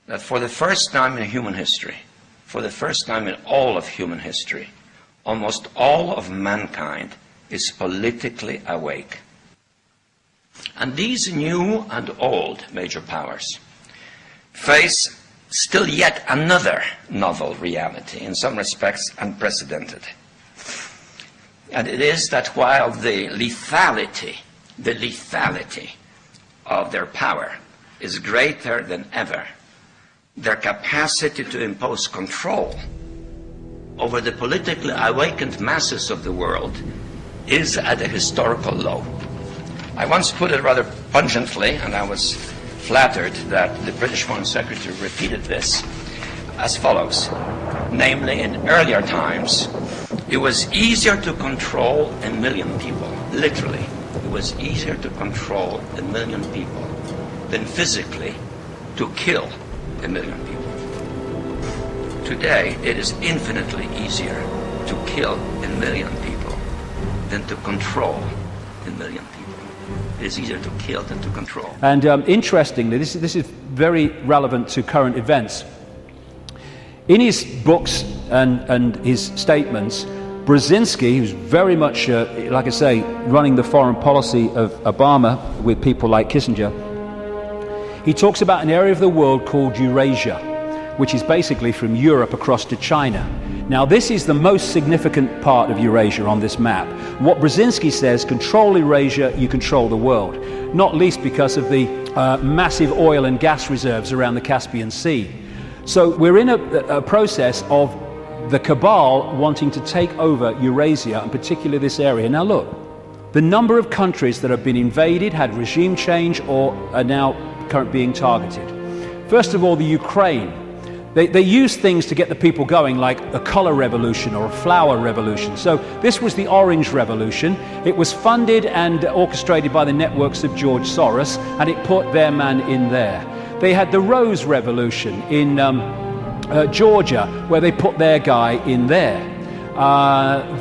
that for the first time in human history, for the first time in all of human history, almost all of mankind is politically awake. And these new and old major powers face still yet another novel reality, in some respects unprecedented. And it is that while the lethality of their power is greater than ever, their capacity to impose control over the politically awakened masses of the world is at a historical low. I once put it rather pungently, and I was flattered that the British Foreign Secretary repeated this, as follows. Namely, in earlier times, it was easier to control 1 million people, literally. It was easier to control 1 million people than physically to kill 1 million people. Today, it is infinitely easier to kill 1 million people than to control 1 million people. It is easier to kill than to control. And interestingly, this is very relevant to current events. In his books and his statements, Brzezinski, who's very much, like I say, running the foreign policy of Obama with people like Kissinger, he talks about an area of the world called Eurasia, which is basically from Europe across to China. Now, this is the most significant part of Eurasia on this map. What Brzezinski says, control Eurasia, you control the world, not least because of the massive oil and gas reserves around the Caspian Sea. So we're in a process of the cabal wanting to take over Eurasia, and particularly this area. Now look, the number of countries that have been invaded, had regime change, or are now currently being targeted. First of all, the Ukraine. They use things to get the people going, like a color revolution or a flower revolution. So this was the Orange Revolution. It was funded and orchestrated by the networks of George Soros, and it put their man in there. They had the Rose Revolution in Georgia, where they put their guy in there.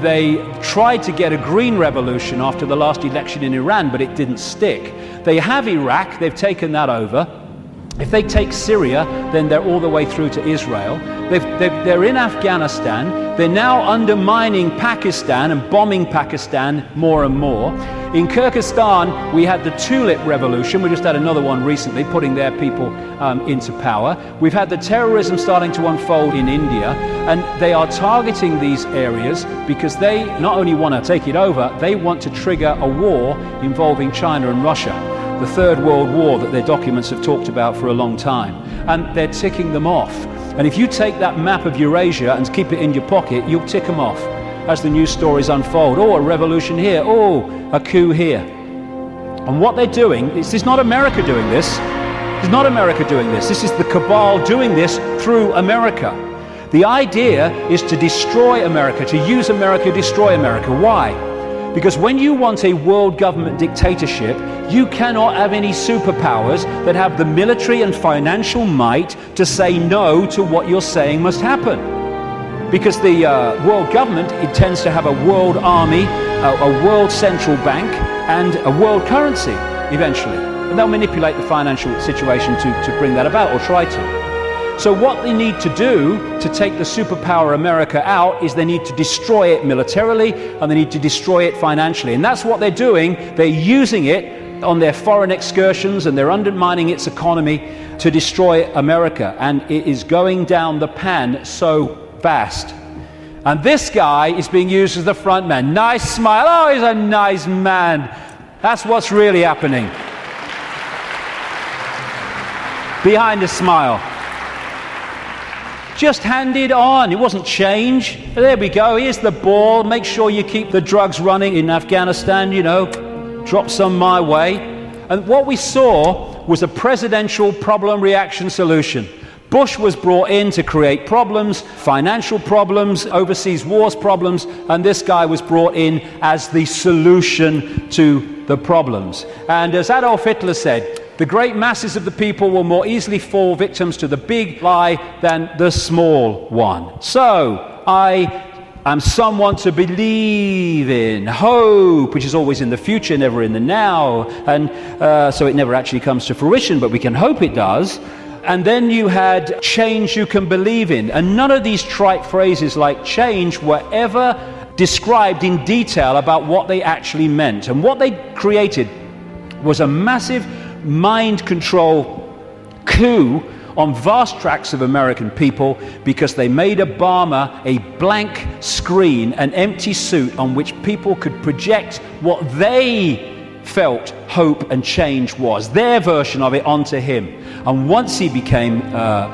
They tried to get a green revolution after the last election in Iran, but it didn't stick. They have Iraq, they've taken that over. If they take Syria, then they're all the way through to Israel. They're in Afghanistan. They're now undermining Pakistan and bombing Pakistan more and more. In Kyrgyzstan, we had the Tulip Revolution. We just had another one recently, putting their people into power. We've had the terrorism starting to unfold in India, and they are targeting these areas because they not only want to take it over, they want to trigger a war involving China and Russia. The Third World War that their documents have talked about for a long time. And they're ticking them off. And if you take that map of Eurasia and keep it in your pocket, you'll tick them off as the news stories unfold. Oh, a revolution here. Oh, a coup here. And what they're doing, this is not America doing this. It's not America doing this. This is the cabal doing this through America. The idea is to destroy America, to use America, destroy America. Why? Because when you want a world government dictatorship, you cannot have any superpowers that have the military and financial might to say no to what you're saying must happen. Because the world government, it tends to have a world army, a world central bank, and a world currency, eventually. And they'll manipulate the financial situation to bring that about, or try to. So what they need to do to take the superpower America out is they need to destroy it militarily, and they need to destroy it financially. And that's what they're doing. They're using it on their foreign excursions, and they're undermining its economy to destroy America. And it is going down the pan so fast. And this guy is being used as the front man. Nice smile. Oh, he's a nice man. That's what's really happening. Behind the smile. Just hand it on. It wasn't change. There we go. Here's the ball. Make sure you keep the drugs running in Afghanistan, you know. Drop some my way. And what we saw was a presidential problem reaction solution. Bush was brought in to create problems, financial problems, overseas wars problems, and this guy was brought in as the solution to the problems. And as Adolf Hitler said, the great masses of the people will more easily fall victims to the big lie than the small one. So, I am someone to believe in. Hope, which is always in the future, never in the now. And so it never actually comes to fruition, but we can hope it does. And then you had change you can believe in. And none of these trite phrases like change were ever described in detail about what they actually meant. And what they created was a massive mind control coup on vast tracts of American people, because they made Obama a blank screen, an empty suit on which people could project what they felt hope and change was, their version of it, onto him. And once he became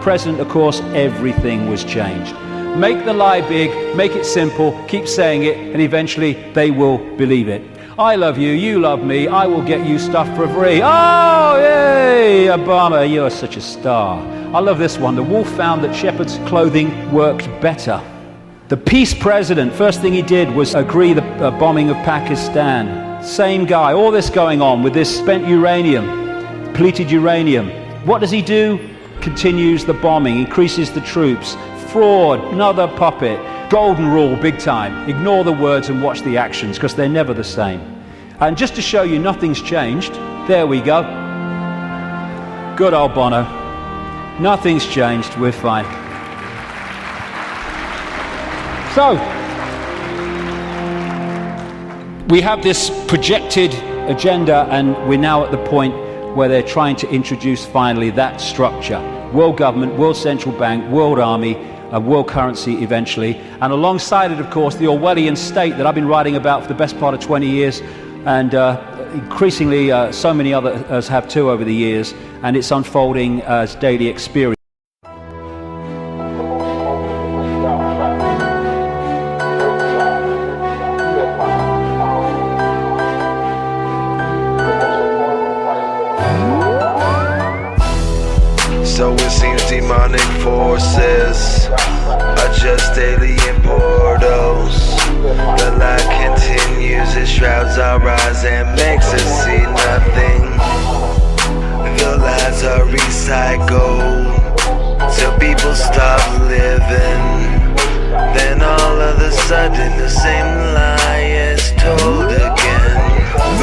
president, of course, everything was changed. Make the lie big, make it simple, keep saying it, and eventually they will believe it. I love you, you love me, I will get you stuff for free. Oh, yay, Obama, you're such a star. I love this one. The wolf found that shepherd's clothing worked better. The peace president, first thing he did was agree the bombing of Pakistan. Same guy, all this going on with this spent uranium, depleted uranium. What does he do? Continues the bombing, increases the troops. Fraud, another puppet. Golden rule, big time. Ignore the words and watch the actions, because they're never the same. And just to show you nothing's changed, there we go. Good old Bono. Nothing's changed, we're fine. So, we have this projected agenda, and we're now at the point where they're trying to introduce finally that structure. World government, world central bank, world army, a world currency eventually, and alongside it, of course, the Orwellian state that I've been writing about for the best part of 20 years, and increasingly so many others have too over the years, and it's unfolding as daily experience. So it seems demonic forces are just alien portals. The light continues, it shrouds our eyes and makes us see nothing. The lies are recycled till people stop living. Then all of a sudden the same lie is told again.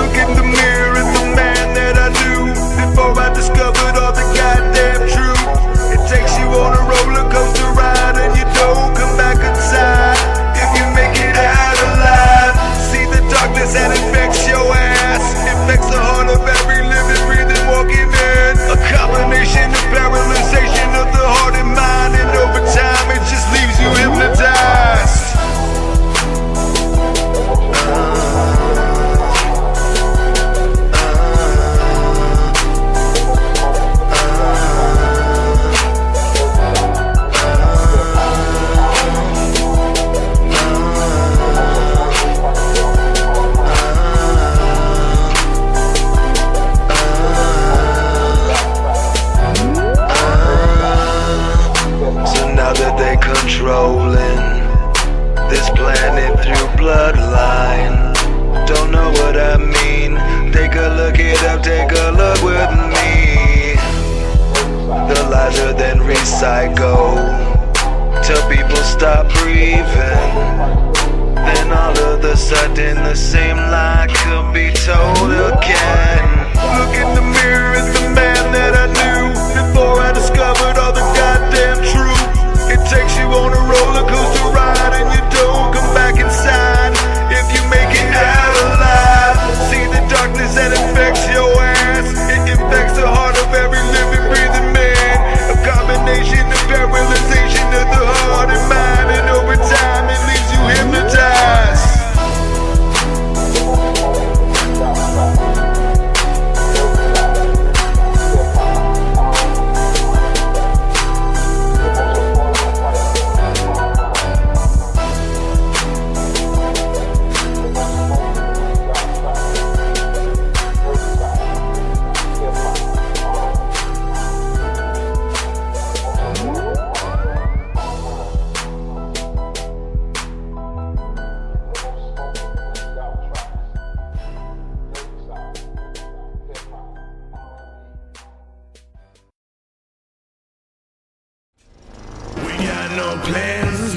Look in the mirror at the man that I knew before I discovered all the goddamn truth. It takes you on a roller coaster ride and you don't come back inside if you make it out alive. See the darkness that infects your ass, infects the heart of every living, breathing, walking man. A combination of paralyzation of the heart and mind, and over time it just leaves you hypnotized. Controlling this planet through bloodline. Don't know what I mean. Take a look it up, take a look with me. The lies are then recycled till people stop breathing. Then all of a sudden the same lie could be told again. Look in the mirror at the man that I knew before I discovered all the goddamn truth. It takes you on a roller coaster ride and you don't come back inside if you make it out alive. See the darkness that infects your ass, it infects the heart of every living, breathing man. A combination of paralyzation of the heart and mind, and over time it leaves you hypnotized.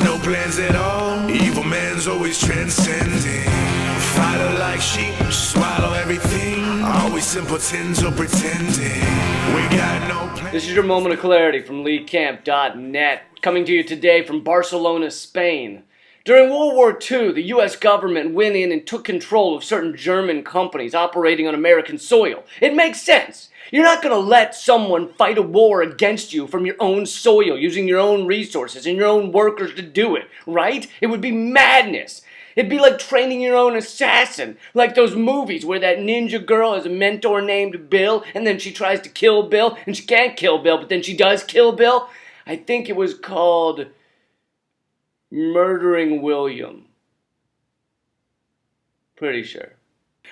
No plans at all. Evil man's always transcending. Follow like sheep, swallow everything. Always simpletons or pretending. We got no plans. This is your moment of clarity from LeeCamp.net, coming to you today from Barcelona, Spain. During World War II, the US government went in and took control of certain German companies operating on American soil. It makes sense. You're not going to let someone fight a war against you from your own soil, using your own resources and your own workers to do it, right? It would be madness. It'd be like training your own assassin, like those movies where that ninja girl has a mentor named Bill, and then she tries to kill Bill, and she can't kill Bill, but then she does kill Bill. I think it was called Murdering William. Pretty sure.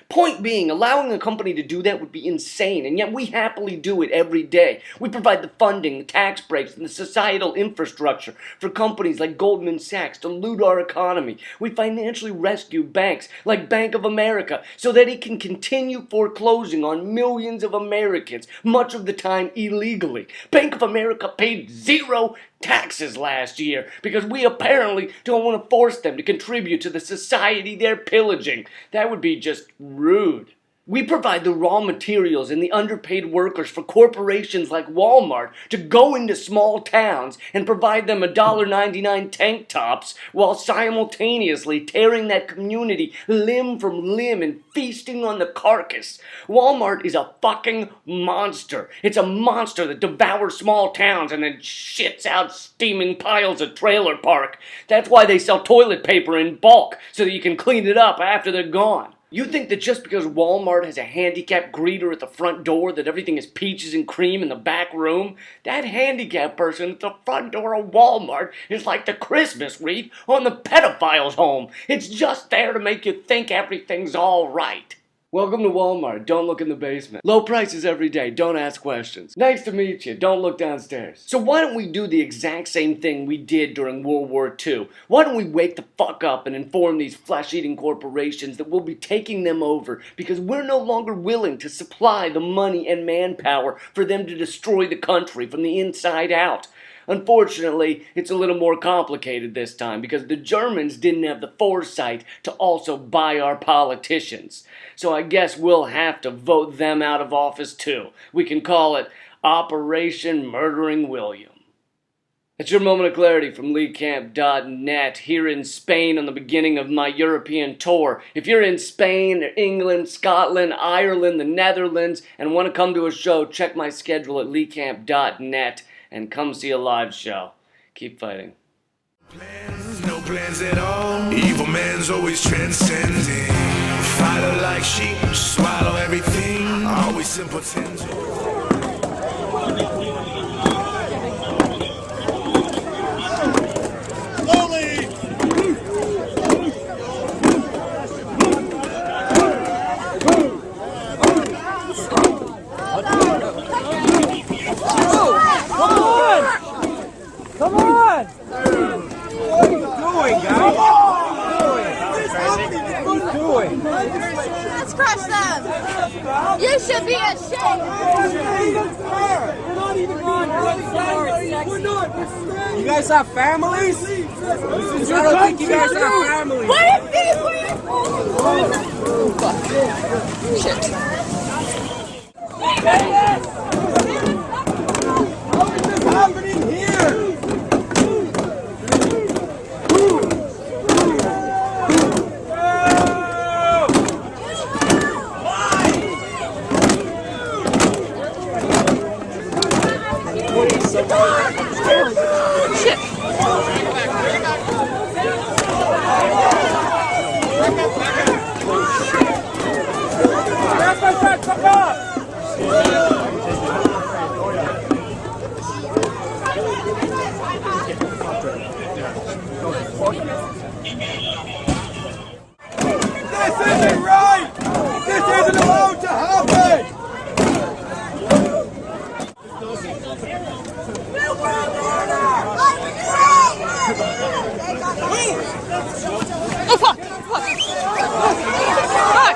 Point being, allowing a company to do that would be insane, and yet we happily do it every day. We provide the funding, the tax breaks, and the societal infrastructure for companies like Goldman Sachs to loot our economy. We financially rescue banks like Bank of America so that it can continue foreclosing on millions of Americans, much of the time illegally. Bank of America paid zero taxes last year because we apparently don't want to force them to contribute to the society they're pillaging. That would be just rude. We provide the raw materials and the underpaid workers for corporations like Walmart to go into small towns and provide them $1.99 tank tops while simultaneously tearing that community limb from limb and feasting on the carcass. Walmart is a fucking monster. It's a monster that devours small towns and then shits out steaming piles of trailer park. That's why they sell toilet paper in bulk, so that you can clean it up after they're gone. You think that just because Walmart has a handicapped greeter at the front door that everything is peaches and cream in the back room? That handicapped person at the front door of Walmart is like the Christmas wreath on the pedophile's home. It's just there to make you think everything's all right. Welcome to Walmart. Don't look in the basement. Low prices every day. Don't ask questions. Nice to meet you. Don't look downstairs. So why don't we do the exact same thing we did during World War II? Why don't we wake the fuck up and inform these flesh-eating corporations that we'll be taking them over because we're no longer willing to supply the money and manpower for them to destroy the country from the inside out? Unfortunately, it's a little more complicated this time because the Germans didn't have the foresight to also buy our politicians. So I guess we'll have to vote them out of office too. We can call it Operation Murdering William. It's your moment of clarity from LeeCamp.net here in Spain on the beginning of my European tour. If you're in Spain, England, Scotland, Ireland, the Netherlands, and want to come to a show, check my schedule at LeeCamp.net. And come see a live show. Keep fighting. No plans at all. Evil man's always transcending. Fighter like sheep, swallow everything. Always simpletons. Come on! What are you doing, guys? What are you doing? Let's crush them! You should be ashamed! We're not even on. We're not. You guys have families? I don't think you guys have families. What if these were your... Shit. How is this happening here? Shit. This isn't right! This isn't allowed to happen! Oh, fuck! Fuck! Fuck! Fuck!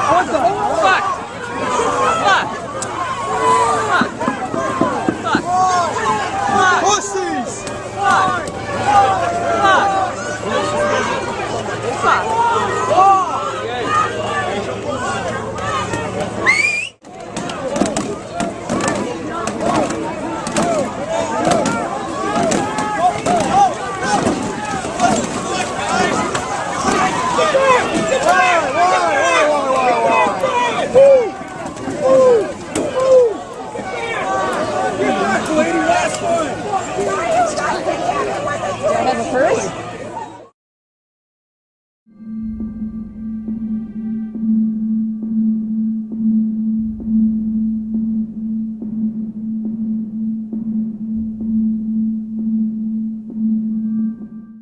What the fuck?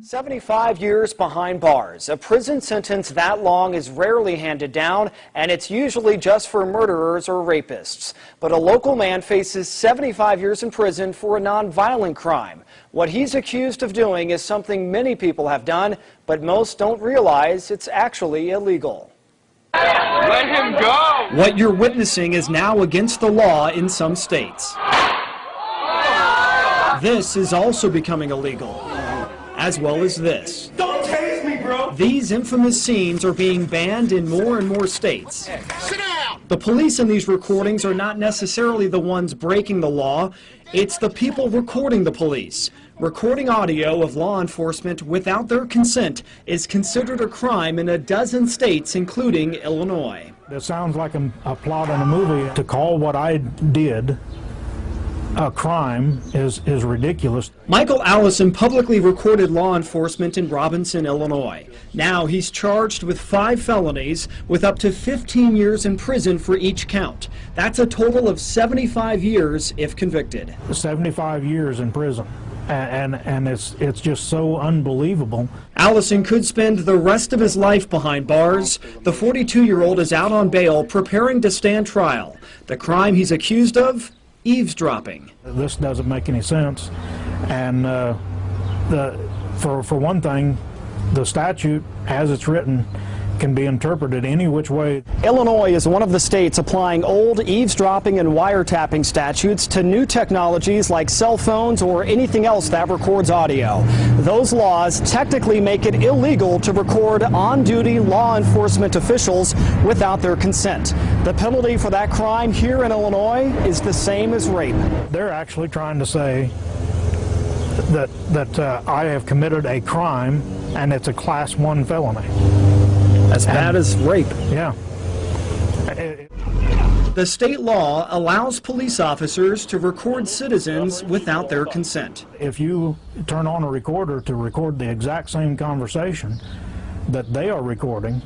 75 years behind bars. A prison sentence that long is rarely handed down, and it's usually just for murderers or rapists. But a local man faces 75 years in prison for a non-violent crime. What he's accused of doing is something many people have done, but most don't realize it's actually illegal. Let him go! What you're witnessing is now against the law in some states. This is also becoming illegal, as well as this. Don't tase me, bro! These infamous scenes are being banned in more and more states. Sit down! The police in these recordings are not necessarily the ones breaking the law, it's the people recording the police. Recording audio of law enforcement without their consent is considered a crime in a dozen states, including Illinois. It sounds like a plot in a movie. To call what I did a crime is ridiculous. Michael Allison publicly recorded law enforcement in Robinson, Illinois. Now he's charged with 5 felonies with up to 15 years in prison for each count. That's a total of 75 years if convicted. 75 years in prison. And it's just so unbelievable. Allison could spend the rest of his life behind bars. The 42-year-old is out on bail preparing to stand trial. The crime he's accused of? Eavesdropping. This doesn't make any sense. And for one thing, the statute, as it's written, can be interpreted any which way. Illinois is one of the states applying old eavesdropping and wiretapping statutes to new technologies like cell phones or anything else that records audio. Those laws technically make it illegal to record on-duty law enforcement officials without their consent. The penalty for that crime here in Illinois is the same as rape. They're actually trying to say that I have committed a crime and it's a Class 1 felony. As bad as rape. Yeah. The state law allows police officers to record citizens without their consent. If you turn on a recorder to record the exact same conversation that they are recording,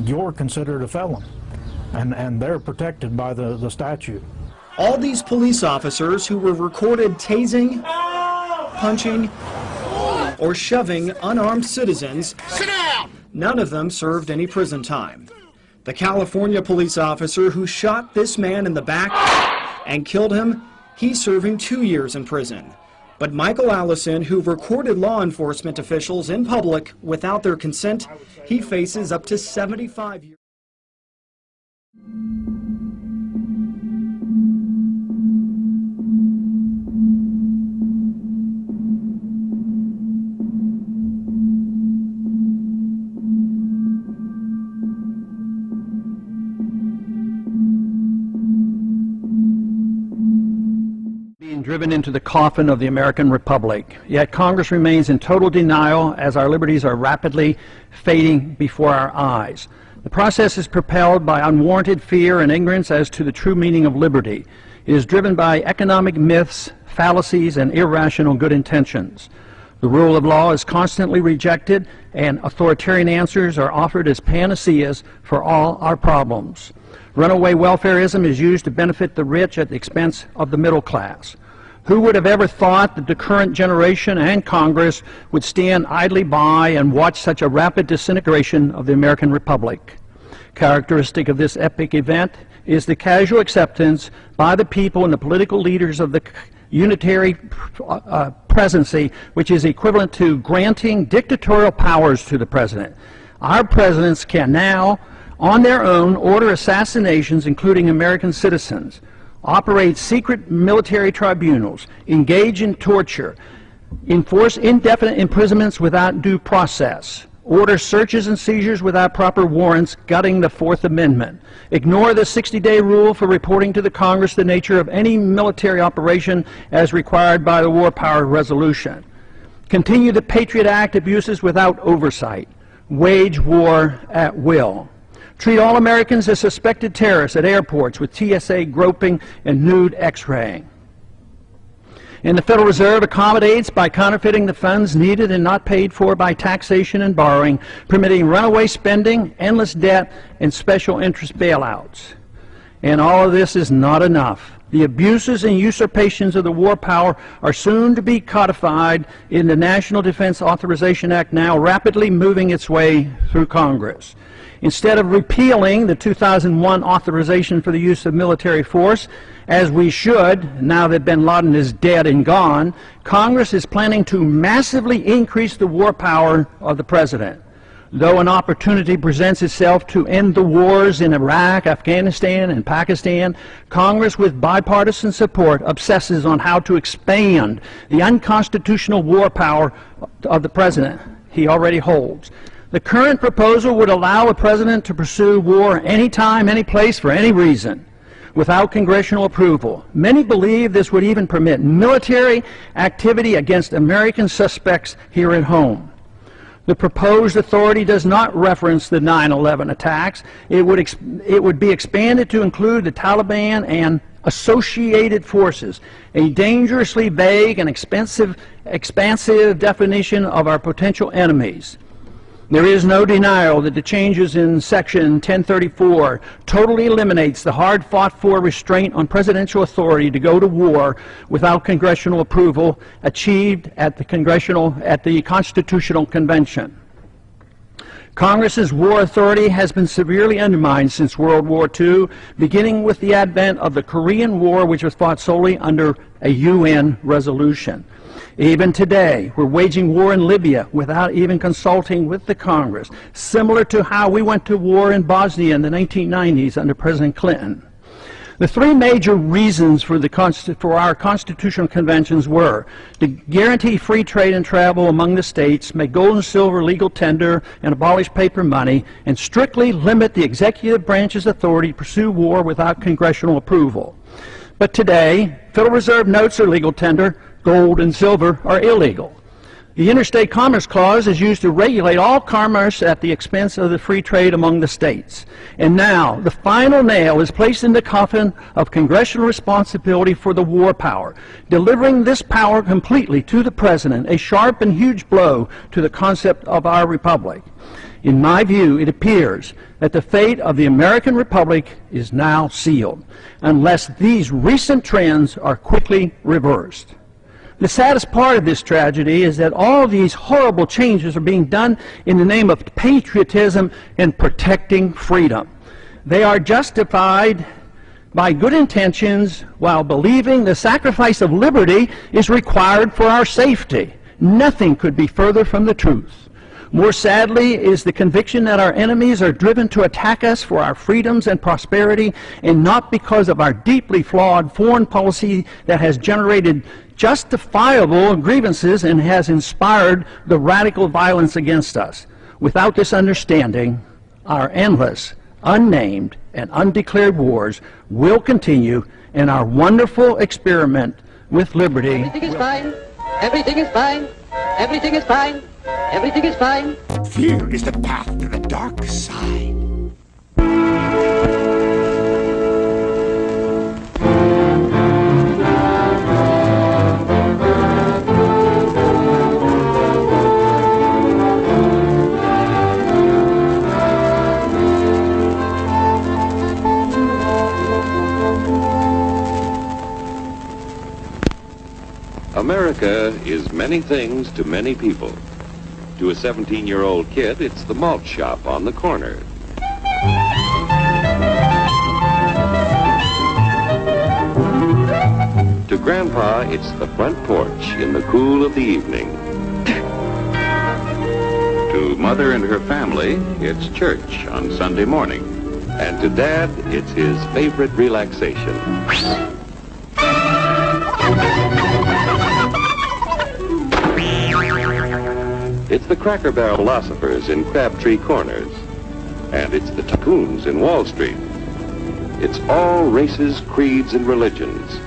you're considered a felon, and they're protected by the statute. All these police officers who were recorded tasing, punching, or shoving unarmed citizens, Sit down! none of them served any prison time. The California police officer who shot this man in the back and killed him, he's serving 2 years in prison. But Michael Allison, who recorded law enforcement officials in public without their consent, he faces up to 75 years. Driven into the coffin of the American Republic. Yet Congress remains in total denial as our liberties are rapidly fading before our eyes. The process is propelled by unwarranted fear and ignorance as to the true meaning of liberty. It is driven by economic myths, fallacies, and irrational good intentions. The rule of law is constantly rejected, and authoritarian answers are offered as panaceas for all our problems. Runaway welfarism is used to benefit the rich at the expense of the middle class. Who would have ever thought that the current generation and Congress would stand idly by and watch such a rapid disintegration of the American Republic? Characteristic of this epic event is the casual acceptance by the people and the political leaders of the unitary presidency, which is equivalent to granting dictatorial powers to the president. Our presidents can now, on their own, order assassinations, including American citizens, operate secret military tribunals, engage in torture, enforce indefinite imprisonments without due process, order searches and seizures without proper warrants, gutting the Fourth Amendment, ignore the 60-day rule for reporting to the Congress the nature of any military operation as required by the War Powers Resolution, continue the Patriot Act abuses without oversight, wage war at will, treat all Americans as suspected terrorists at airports with TSA groping and nude X-raying. And the Federal Reserve accommodates by counterfeiting the funds needed and not paid for by taxation and borrowing, permitting runaway spending, endless debt, and special interest bailouts. And all of this is not enough. The abuses and usurpations of the war power are soon to be codified in the National Defense Authorization Act, now rapidly moving its way through Congress. Instead of repealing the 2001 authorization for the use of military force, as we should, now that bin Laden is dead and gone, Congress is planning to massively increase the war power of the president. Though an opportunity presents itself to end the wars in Iraq, Afghanistan, and Pakistan, Congress, with bipartisan support, obsesses on how to expand the unconstitutional war power of the president he already holds. The current proposal would allow a president to pursue war anytime, any place, for any reason, without congressional approval. Many believe this would even permit military activity against American suspects here at home. The proposed authority does not reference the 9/11 attacks. It would be expanded to include the Taliban and associated forces, a dangerously vague and expansive definition of our potential enemies. There is no denial that the changes in Section 1034 totally eliminates the hard-fought-for restraint on presidential authority to go to war without congressional approval achieved at the Constitutional Convention. Congress's war authority has been severely undermined since World War II, beginning with the advent of the Korean War, which was fought solely under a UN resolution. Even today, we're waging war in Libya without even consulting with the Congress, similar to how we went to war in Bosnia in the 1990s under President Clinton. The three major reasons for our constitutional conventions were to guarantee free trade and travel among the states, make gold and silver legal tender, and abolish paper money, and strictly limit the executive branch's authority to pursue war without congressional approval. But today, Federal Reserve notes are legal tender, gold and silver are illegal. The Interstate Commerce Clause is used to regulate all commerce at the expense of the free trade among the states. And now, the final nail is placed in the coffin of congressional responsibility for the war power, delivering this power completely to the president, a sharp and huge blow to the concept of our republic. In my view, it appears that the fate of the American Republic is now sealed, unless these recent trends are quickly reversed. The saddest part of this tragedy is that all these horrible changes are being done in the name of patriotism and protecting freedom. They are justified by good intentions while believing the sacrifice of liberty is required for our safety. Nothing could be further from the truth. More sadly is the conviction that our enemies are driven to attack us for our freedoms and prosperity, and not because of our deeply flawed foreign policy that has generated justifiable grievances and has inspired the radical violence against us. Without this understanding, our endless, unnamed, and undeclared wars will continue, and our wonderful experiment with liberty. Everything is fine. Everything is fine. Everything is fine. Everything is fine. Fear is the path to the dark side. America is many things to many people. To a 17-year-old kid, it's the malt shop on the corner. To Grandpa, it's the front porch in the cool of the evening. To Mother and her family, it's church on Sunday morning. And to Dad, it's his favorite relaxation. It's the Cracker Barrel philosophers in Crabtree Corners. And it's the tycoons in Wall Street. It's all races, creeds, and religions.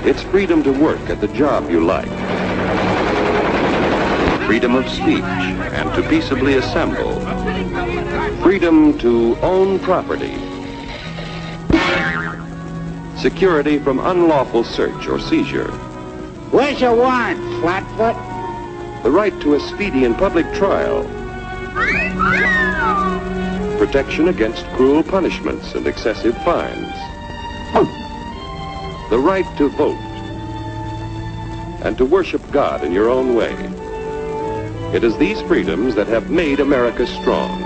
It's freedom to work at the job you like. Freedom of speech and to peaceably assemble. Freedom to own property. Security from unlawful search or seizure. Where's your warrant, Flatfoot? The right to a speedy and public trial. Protection against cruel punishments and excessive fines. the right to vote, and to worship God in your own way. It is these freedoms that have made America strong.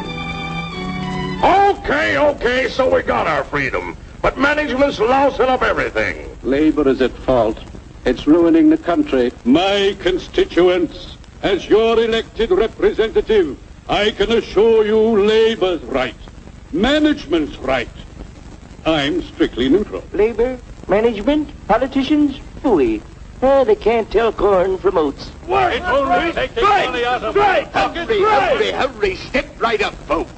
Okay, so we got our freedom. But management's lousing up everything. Labor is at fault. It's ruining the country. My constituents, as your elected representative, I can assure you Labor's right. Management's right. I'm strictly neutral. Labor, management, politicians, phooey. They can't tell corn from oats. It's only taking money out of Hurry, step right up, folks.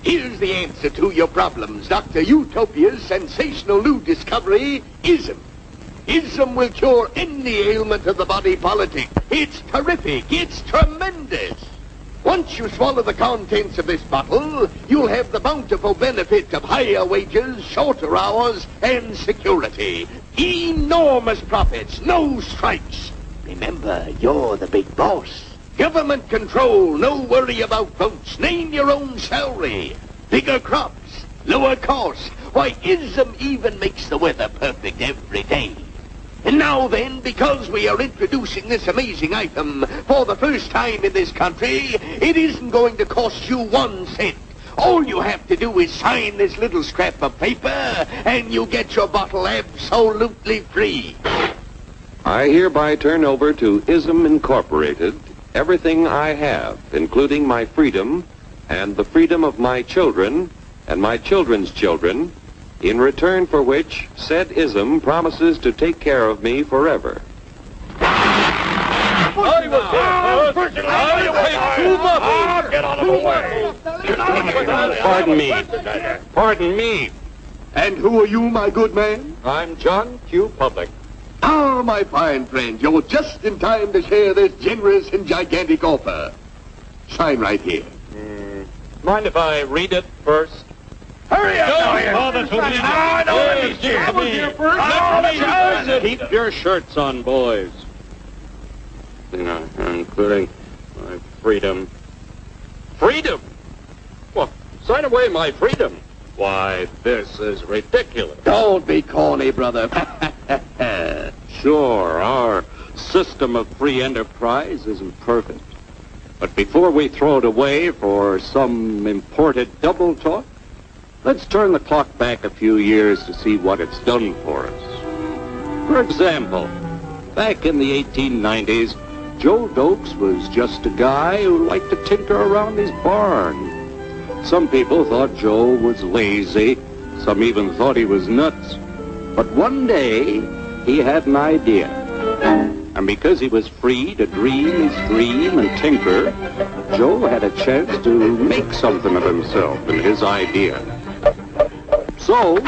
Here's the answer to your problems. Dr. Utopia's sensational new discovery, ISM. ISM will cure any ailment of the body politic. It's terrific. It's tremendous. Once you swallow the contents of this bottle, you'll have the bountiful benefit of higher wages, shorter hours, and security. Enormous profits, no strikes. Remember, you're the big boss. Government control, no worry about votes. Name your own salary. Bigger crops, lower costs. Why, ISM even makes the weather perfect every day. And now then, because we are introducing this amazing item for the first time in this country, it isn't going to cost you 1 cent. All you have to do is sign this little scrap of paper, and you get your bottle absolutely free. I hereby turn over to ISM Incorporated everything I have, including my freedom and the freedom of my children and my children's children, in return for which said ISM promises to take care of me forever. Get out of the way. Pardon me. And who are you, my good man? I'm John Q. Public. Ah, my fine friend, you're just in time to share this generous and gigantic offer. Sign right here. Mind if I read it first? Hurry up! Keep your shirts on, boys. Including my freedom. Freedom? Well, sign away my freedom. Why, this is ridiculous. Don't be corny, brother. Sure, our system of free enterprise isn't perfect. But before we throw it away for some imported double talk, let's turn the clock back a few years to see what it's done for us. For example, back in the 1890s, Joe Dokes was just a guy who liked to tinker around his barn. Some people thought Joe was lazy. Some even thought he was nuts. But one day, he had an idea. And because he was free to dream his dream and tinker, Joe had a chance to make something of himself and his idea. So,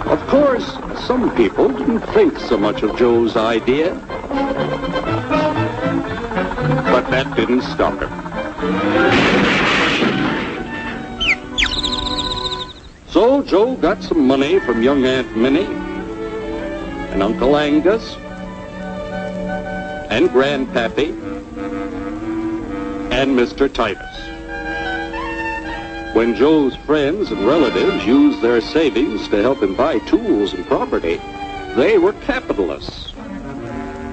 of course, some people didn't think so much of Joe's idea. But that didn't stop him. So Joe got some money from young Aunt Minnie and Uncle Angus and Grandpappy and Mr. Titus. When Joe's friends and relatives used their savings to help him buy tools and property, they were capitalists.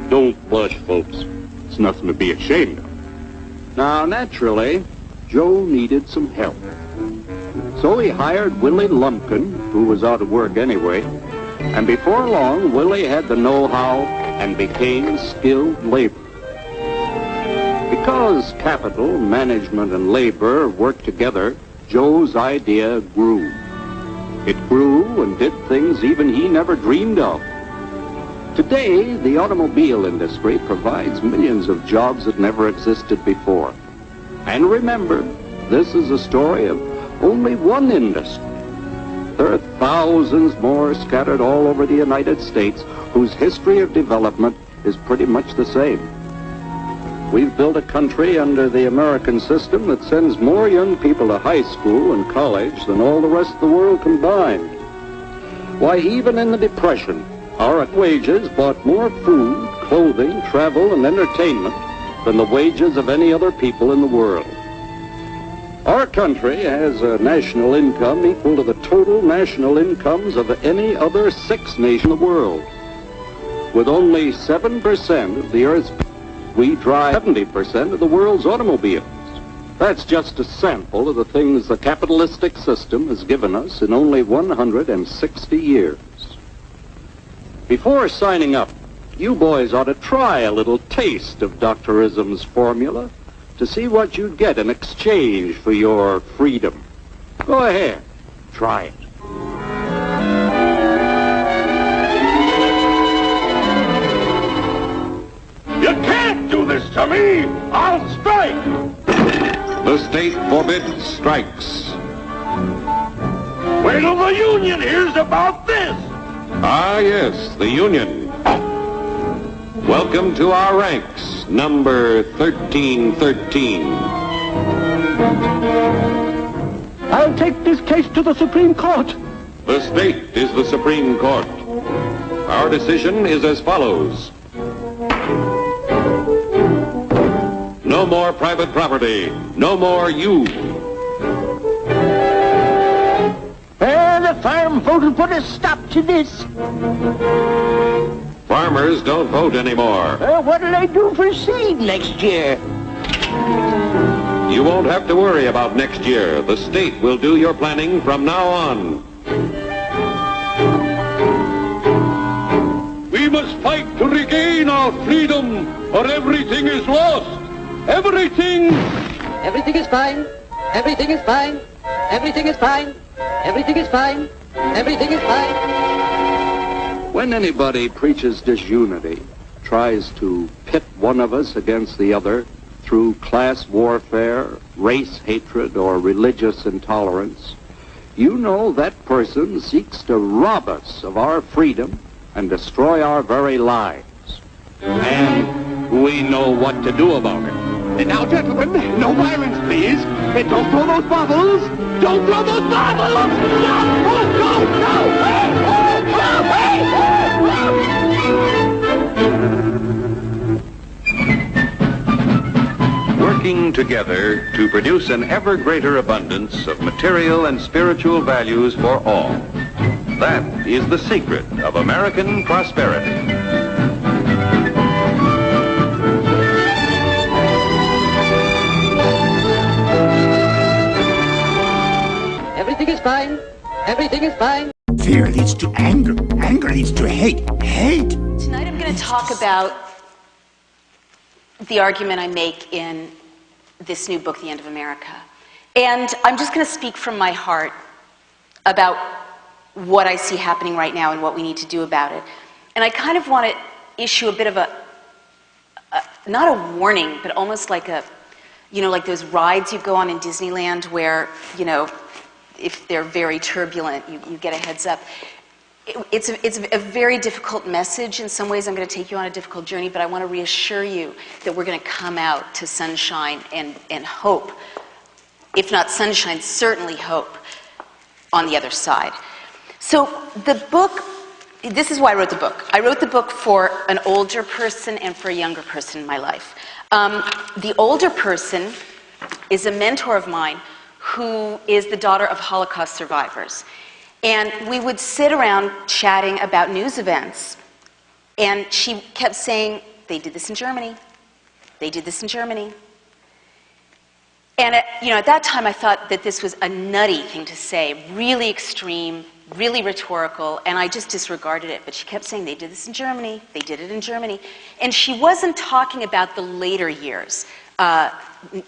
Don't blush, folks. It's nothing to be ashamed of. Now, naturally, Joe needed some help. So he hired Willie Lumpkin, who was out of work anyway, and before long, Willie had the know-how and became skilled labor. Because capital, management, and labor worked together, Joe's idea grew. It grew and did things even he never dreamed of. Today, the automobile industry provides millions of jobs that never existed before. And remember, this is a story of only one industry. There are thousands more scattered all over the United States whose history of development is pretty much the same. We've built a country under the American system that sends more young people to high school and college than all the rest of the world combined. Why, even in the Depression, our wages bought more food, clothing, travel, and entertainment than the wages of any other people in the world. Our country has a national income equal to the total national incomes of any other 6 nations in the world. With only 7% of the Earth's people, we drive 70% of the world's automobiles. That's just a sample of the things the capitalistic system has given us in only 160 years. Before signing up, you boys ought to try a little taste of Dr. Ism's formula to see what you'd get in exchange for your freedom. Go ahead, try it. You can't do this to me! I'll strike! The state forbids strikes. Wait till the union hears about this! Ah, yes, the Union. Welcome to our ranks, number 1313. I'll take this case to the Supreme Court. The state is the Supreme Court. Our decision is as follows. No more private property. No more you. The farm vote will put a stop to this. Farmers don't vote anymore. What'll they do for seed next year? You won't have to worry about next year. The state will do your planning from now on. We must fight to regain our freedom, or everything is lost. Everything! Everything is fine. Everything is fine. Everything is fine. Everything is fine. Everything is fine. When anybody preaches disunity, tries to pit one of us against the other through class warfare, race hatred, or religious intolerance, you know that person seeks to rob us of our freedom and destroy our very lives. And we know what to do about it. Now, gentlemen, no violence, please. Don't throw those bottles. Don't throw those bottles. No! Oh, no! No! Hey! Oh, no! Hey! Working together to produce an ever greater abundance of material and spiritual values for all. That is the secret of American prosperity. Everything is fine. Everything is fine. Fear leads to anger. Anger leads to hate. Hate. Tonight I'm going to talk about the argument I make in this new book, The End of America. And I'm just going to speak from my heart about what I see happening right now and what we need to do about it. And I kind of want to issue a bit of not a warning, but almost like like those rides you go on in Disneyland where, if they're very turbulent, you get a heads up. It's a very difficult message. In some ways, I'm going to take you on a difficult journey, but I want to reassure you that we're going to come out to sunshine and hope. If not sunshine, certainly hope on the other side. So the book, this is why I wrote the book. I wrote the book for an older person and for a younger person in my life. The older person is a mentor of mine who is the daughter of Holocaust survivors. And we would sit around chatting about news events. And she kept saying, they did this in Germany. They did this in Germany. And at that time I thought that this was a nutty thing to say, really extreme, really rhetorical, and I just disregarded it. But she kept saying, they did this in Germany. They did it in Germany. And she wasn't talking about the later years,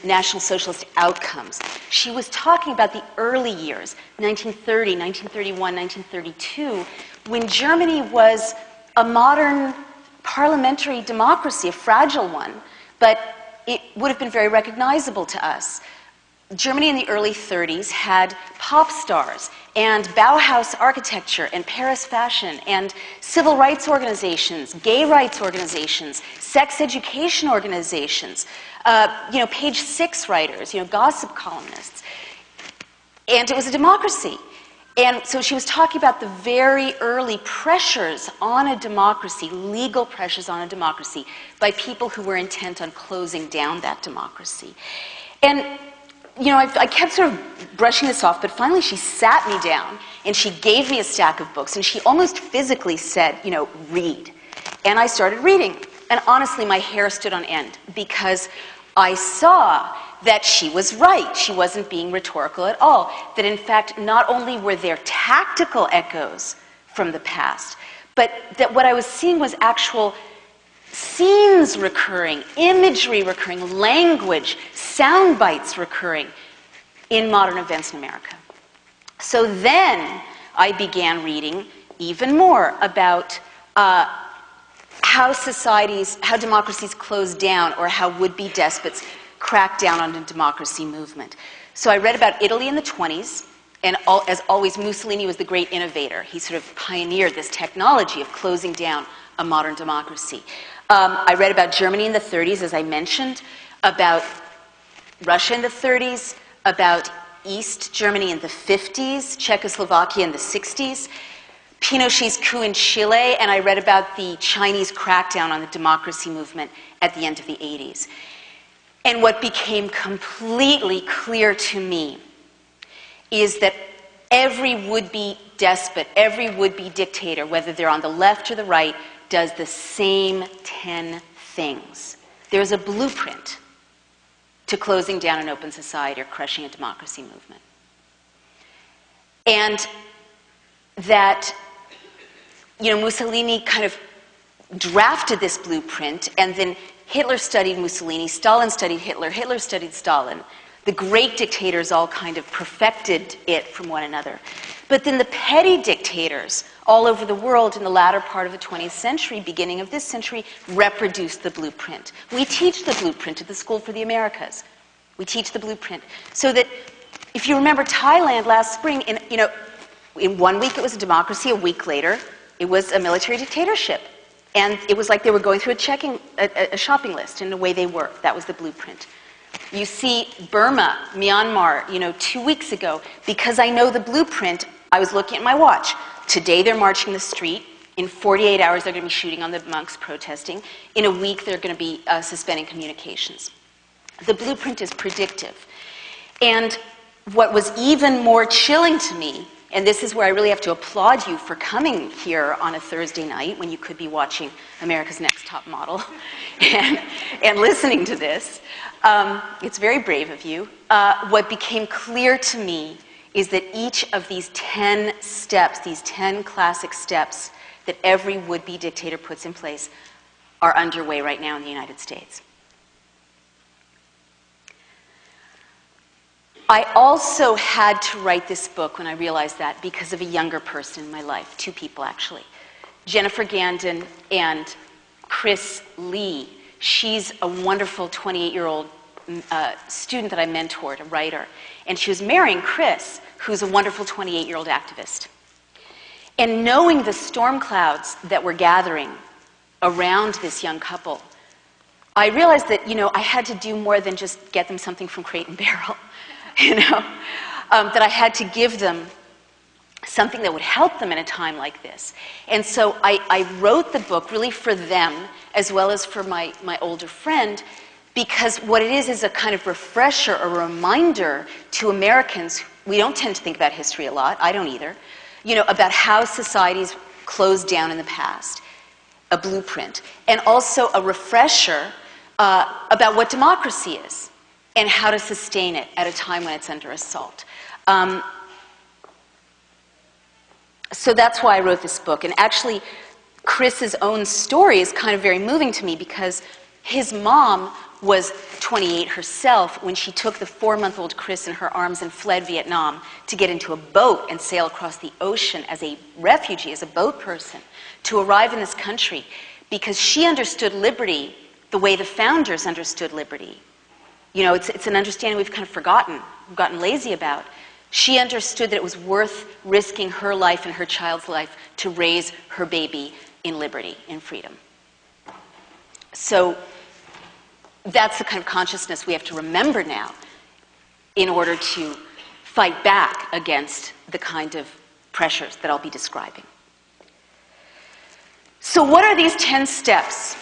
National Socialist outcomes. She was talking about the early years, 1930, 1931, 1932, when Germany was a modern parliamentary democracy, a fragile one, but it would have been very recognizable to us. Germany in the early 30s had pop stars and Bauhaus architecture and Paris fashion and civil rights organizations, gay rights organizations, sex education organizations, Page 6 writers, gossip columnists. And it was a democracy. And so she was talking about the very early pressures on a democracy, legal pressures on a democracy, by people who were intent on closing down that democracy. And, you know, I kept sort of brushing this off, but finally she sat me down and she gave me a stack of books and she almost physically said, you know, read. And I started reading. And honestly, my hair stood on end because I saw that she was right. She wasn't being rhetorical at all. That in fact, not only were there tactical echoes from the past, but that what I was seeing was actual scenes recurring, imagery recurring, language, sound bites recurring in modern events in America. So then I began reading even more about how democracies close down, or how would-be despots crack down on the democracy movement. So I read about Italy in the 20s, and as always, Mussolini was the great innovator. He sort of pioneered this technology of closing down a modern democracy. I read about Germany in the 30s, as I mentioned, about Russia in the 30s, about East Germany in the 50s, Czechoslovakia in the 60s, Pinochet's coup in Chile, and I read about the Chinese crackdown on the democracy movement at the end of the 80s. And what became completely clear to me is that every would-be despot, every would-be dictator, whether they're on the left or the right, does the same 10 things. There's a blueprint to closing down an open society or crushing a democracy movement. And that, you know, Mussolini kind of drafted this blueprint, and then Hitler studied Mussolini, Stalin studied Hitler, Hitler studied Stalin. The great dictators all kind of perfected it from one another. But then the petty dictators all over the world in the latter part of the 20th century, beginning of this century, reproduced the blueprint. We teach the blueprint at the School for the Americas. We teach the blueprint. So that, if you remember Thailand last spring, in 1 week it was a democracy, a week later it was a military dictatorship. And it was like they were going through a shopping list in the way they worked. That was the blueprint. You see Burma, Myanmar, 2 weeks ago, because I know the blueprint, I was looking at my watch. Today they're marching the street. In 48 hours they're going to be shooting on the monks protesting. In a week they're going to be suspending communications. The blueprint is predictive. And what was even more chilling to me, and this is where I really have to applaud you for coming here on a Thursday night when you could be watching America's Next Top Model and listening to this. It's very brave of you. What became clear to me is that each of these 10 steps, these 10 classic steps that every would-be dictator puts in place, are underway right now in the United States. I also had to write this book when I realized that because of a younger person in my life, 2 people actually. Jennifer Gandon and Chris Lee. She's a wonderful 28-year-old student that I mentored, a writer. And she was marrying Chris, who's a wonderful 28-year-old activist. And knowing the storm clouds that were gathering around this young couple, I realized that, I had to do more than just get them something from Crate and Barrel. That I had to give them something that would help them in a time like this. And so I wrote the book really for them as well as for my older friend, because what it is a kind of refresher, a reminder to Americans. We don't tend to think about history a lot, I don't either, about how societies closed down in the past, a blueprint, and also a refresher about what democracy is and how to sustain it at a time when it's under assault. So that's why I wrote this book. And actually, Chris's own story is kind of very moving to me because his mom was 28 herself when she took the 4-month-old Chris in her arms and fled Vietnam to get into a boat and sail across the ocean as a refugee, as a boat person, to arrive in this country because she understood liberty the way the founders understood liberty. It's an understanding we've kind of forgotten, we've gotten lazy about. She understood that it was worth risking her life and her child's life to raise her baby in liberty, in freedom. So that's the kind of consciousness we have to remember now in order to fight back against the kind of pressures that I'll be describing. So what are these 10 steps?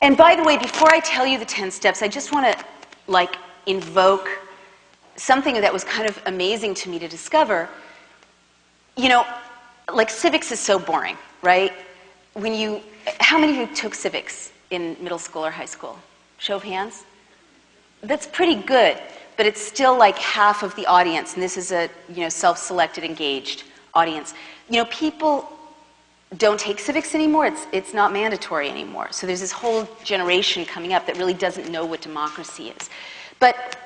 And by the way, before I tell you the 10 steps, I just want to invoke something that was kind of amazing to me to discover. You know, civics is so boring, right? How many of you took civics in middle school or high school? Show of hands? That's pretty good, but it's still like half of the audience, and this is a self-selected, engaged audience. People don't take civics anymore. It's not mandatory anymore. So there's this whole generation coming up that really doesn't know what democracy is. But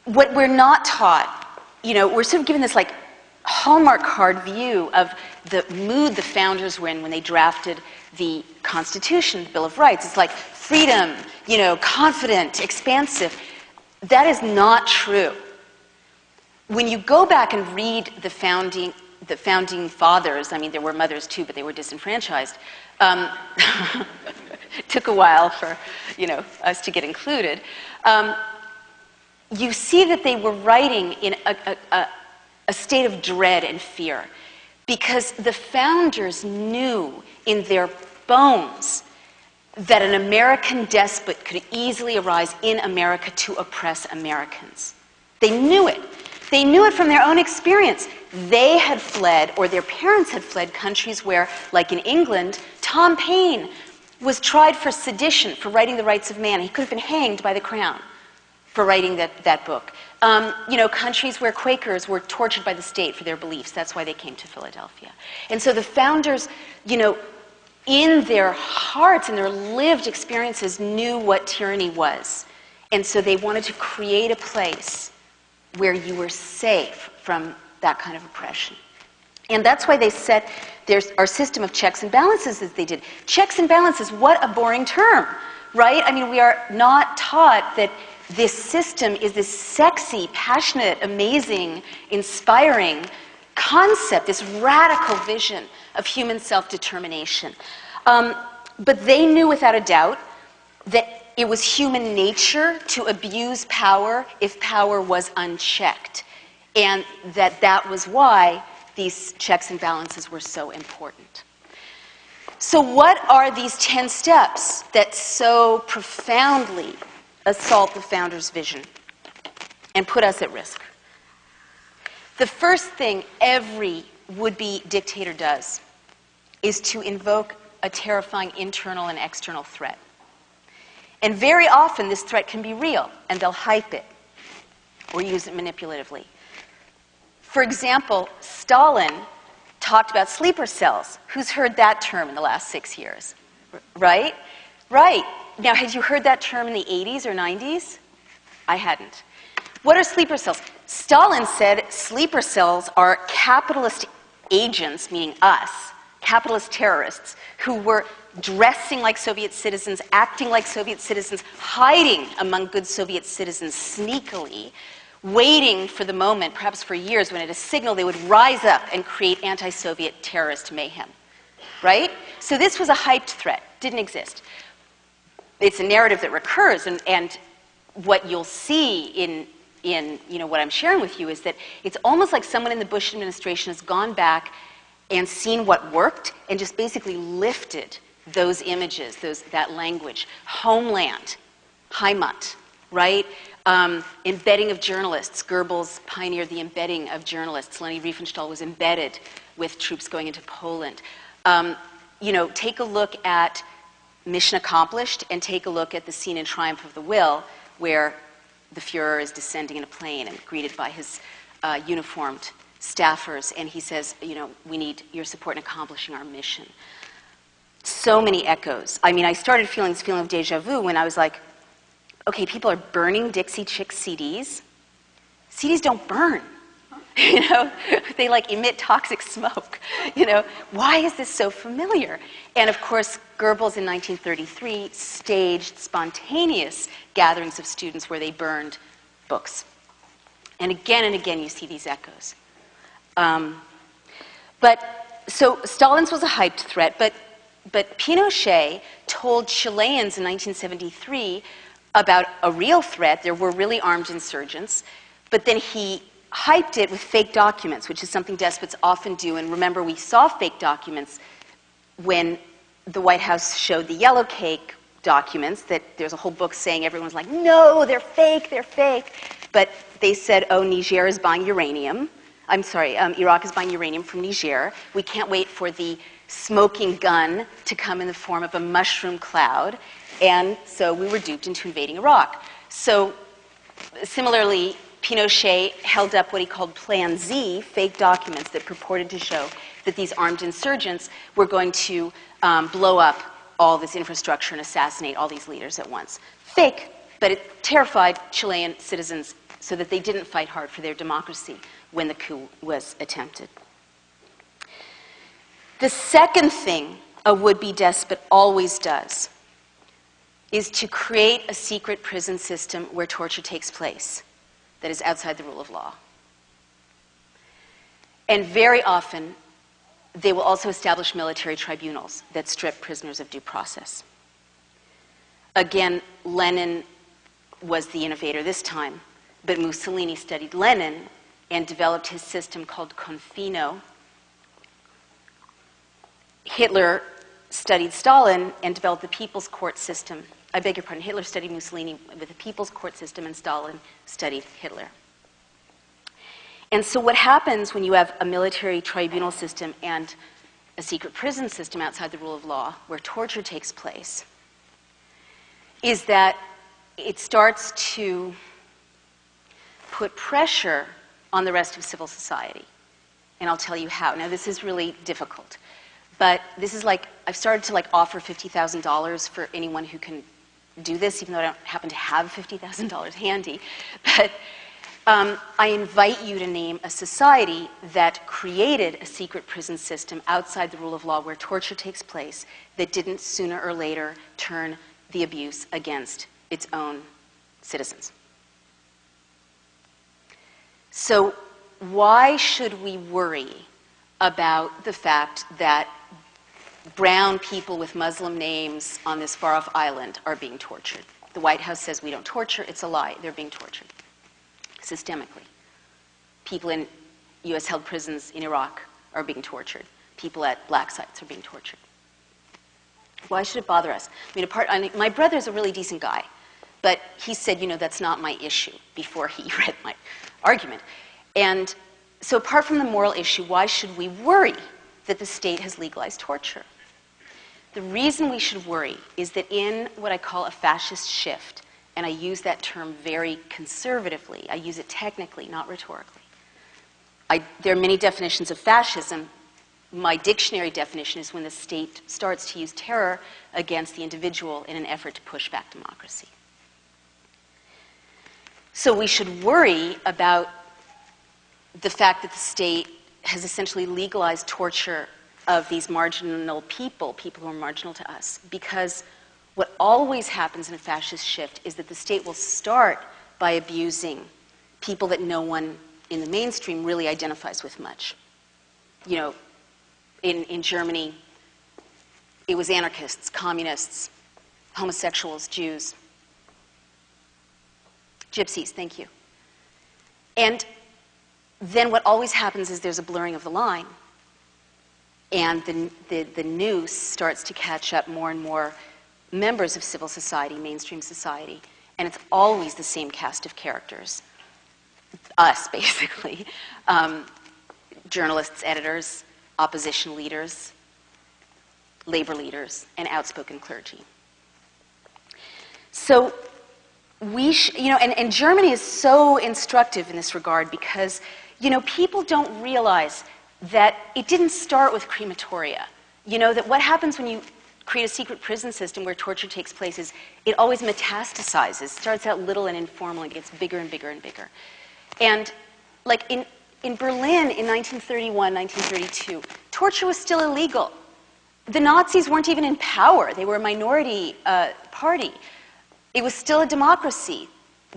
what we're not taught, we're sort of given this Hallmark card view of the mood the founders were in when they drafted the Constitution, the Bill of Rights. It's like freedom, confident, expansive. That is not true. When you go back and read the founding fathers, I mean, there were mothers too, but they were disenfranchised. It took a while for, us to get included. You see that they were writing in a state of dread and fear, because the founders knew in their bones that an American despot could easily arise in America to oppress Americans. They knew it. They knew it from their own experience. They had fled, or their parents had fled, countries where, like in England, Tom Paine was tried for sedition, for writing The Rights of Man. He could have been hanged by the Crown for writing that book. Countries where Quakers were tortured by the state for their beliefs. That's why they came to Philadelphia. And so the founders, in their hearts and their lived experiences, knew what tyranny was. And so they wanted to create a place where you were safe from that kind of oppression. And that's why they set our system of checks and balances as they did. Checks and balances, what a boring term, right? I mean, we are not taught that this system is this sexy, passionate, amazing, inspiring concept, this radical vision of human self-determination. But they knew without a doubt that it was human nature to abuse power if power was unchecked, and that was why these checks and balances were so important. So what are these 10 steps that so profoundly assault the founders' vision and put us at risk? The first thing every would-be dictator does is to invoke a terrifying internal and external threat. And very often this threat can be real, and they'll hype it or use it manipulatively. For example, Stalin talked about sleeper cells. Who's heard that term in the last 6 years? Right? Right. Now, had you heard that term in the 80s or 90s? I hadn't. What are sleeper cells? Stalin said sleeper cells are capitalist agents, meaning us, capitalist terrorists, who were dressing like Soviet citizens, acting like Soviet citizens, hiding among good Soviet citizens sneakily, waiting for the moment, perhaps for years, when at a signal they would rise up and create anti-Soviet terrorist mayhem. Right? So this was a hyped threat, didn't exist. It's a narrative that recurs, and what you'll see in what I'm sharing with you is that it's almost like someone in the Bush administration has gone back and seen what worked and just basically lifted those images, that language. Homeland, Heimat, right? Embedding of journalists. Goebbels pioneered the embedding of journalists. Leni Riefenstahl was embedded with troops going into Poland. Take a look at Mission Accomplished, and take a look at the scene in Triumph of the Will, where the Fuhrer is descending in a plane and greeted by his uniformed staffers, and he says, we need your support in accomplishing our mission. So many echoes. I mean, I started feeling this feeling of deja vu when I was like, okay, people are burning Dixie Chicks CDs. CDs don't burn. They emit toxic smoke. Why is this so familiar? And of course, Goebbels in 1933 staged spontaneous gatherings of students where they burned books. And again you see these echoes. So Stalin's was a hyped threat, but Pinochet told Chileans in 1973 about a real threat. There were really armed insurgents, but then he hyped it with fake documents, which is something despots often do. And remember, we saw fake documents when the White House showed the yellow cake documents, that there's a whole book saying everyone's like, no, they're fake, they're fake. But they said, oh, Niger is buying uranium. I'm sorry, Iraq is buying uranium from Niger. We can't wait for the smoking gun to come in the form of a mushroom cloud. And so we were duped into invading Iraq. So similarly, Pinochet held up what he called Plan Z, fake documents that purported to show that these armed insurgents were going to blow up all this infrastructure and assassinate all these leaders at once. Fake, but it terrified Chilean citizens so that they didn't fight hard for their democracy when the coup was attempted. The second thing a would-be despot always does is to create a secret prison system where torture takes place that is outside the rule of law. And very often, they will also establish military tribunals that strip prisoners of due process. Again, Lenin was the innovator this time, but Mussolini studied Lenin and developed his system called Confino. Hitler studied Stalin and developed the People's Court system. I beg your pardon, Hitler studied Mussolini with the People's Court system, and Stalin studied Hitler. And so what happens when you have a military tribunal system and a secret prison system outside the rule of law where torture takes place is that it starts to put pressure on the rest of civil society. And I'll tell you how. Now, this is really difficult. But this is like, I've started to offer $50,000 for anyone who can do this, even though I don't happen to have $50,000 handy. But I invite you to name a society that created a secret prison system outside the rule of law where torture takes place that didn't sooner or later turn the abuse against its own citizens. So why should we worry about the fact that brown people with Muslim names on this far-off island are being tortured? The White House says we don't torture. It's a lie. They're being tortured systemically. People in U.S.-held prisons in Iraq are being tortured. People at black sites are being tortured. Why should it bother us? I mean, my brother's a really decent guy, but he said, that's not my issue before he read my argument. And so apart from the moral issue, why should we worry that the state has legalized torture? The reason we should worry is that in what I call a fascist shift, and I use that term very conservatively, I use it technically, not rhetorically. There are many definitions of fascism. My dictionary definition is when the state starts to use terror against the individual in an effort to push back democracy. So we should worry about the fact that the state has essentially legalized torture of these marginal people who are marginal to us, because what always happens in a fascist shift is that the state will start by abusing people that no one in the mainstream really identifies with much. In Germany, it was anarchists, communists, homosexuals, Jews, gypsies, thank you. And then what always happens is there's a blurring of the line, and the noose starts to catch up more and more members of civil society, mainstream society, and it's always the same cast of characters. Us, basically. Journalists, editors, opposition leaders, labor leaders, and outspoken clergy. So and Germany is so instructive in this regard because, people don't realize that it didn't start with crematoria. That what happens when you create a secret prison system where torture takes place is it always metastasizes. It starts out little and informal and gets bigger and bigger and bigger. And in Berlin in 1931, 1932, torture was still illegal. The Nazis weren't even in power. They were a minority party. It was still a democracy.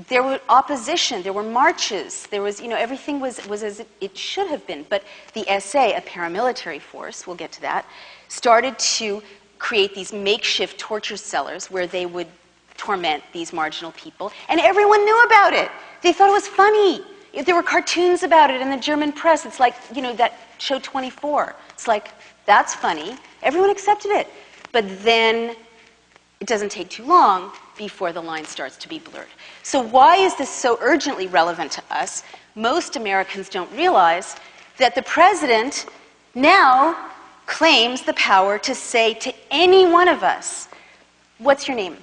There were opposition. There were marches. There was, everything was as it should have been. But the SA, a paramilitary force, we'll get to that, started to create these makeshift torture cellars where they would torment these marginal people. And everyone knew about it. They thought it was funny. There were cartoons about it in the German press. It's like, that show 24. It's like, that's funny. Everyone accepted it. But then it doesn't take too long before the line starts to be blurred. So why is this so urgently relevant to us? Most Americans don't realize that the president now claims the power to say to any one of us, what's your name?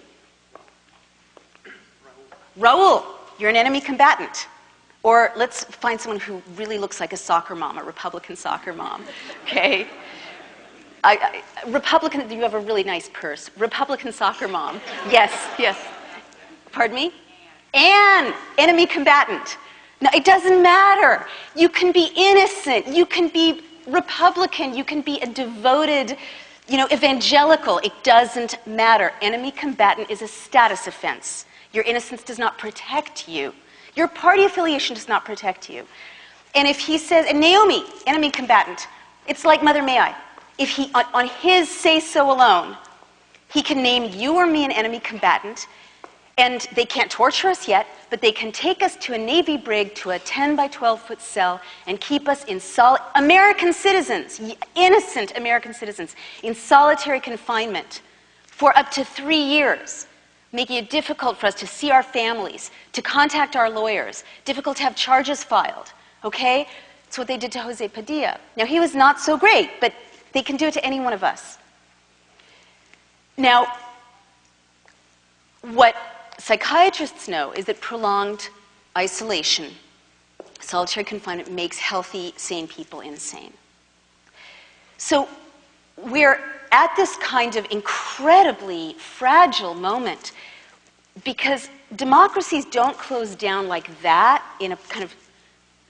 Raul, you're an enemy combatant. Or let's find someone who really looks like a soccer mom, a Republican soccer mom, okay? Republican, you have a really nice purse. Republican soccer mom. Yes, yes. Pardon me? Anne, enemy combatant. No, it doesn't matter. You can be innocent. You can be Republican. You can be a devoted, evangelical. It doesn't matter. Enemy combatant is a status offense. Your innocence does not protect you. Your party affiliation does not protect you. And if he says, and Naomi, enemy combatant, it's like Mother May I. If he, on his say-so alone, he can name you or me an enemy combatant, and they can't torture us yet, but they can take us to a Navy brig to a 10 by 12-foot cell and keep us in American citizens, innocent American citizens, in solitary confinement for up to 3 years, making it difficult for us to see our families, to contact our lawyers, difficult to have charges filed, okay? That's what they did to Jose Padilla. Now, he was not so great, but they can do it to any one of us. Now, what psychiatrists know is that prolonged isolation, solitary confinement, makes healthy, sane people insane. So we're at this kind of incredibly fragile moment because democracies don't close down like that in a kind of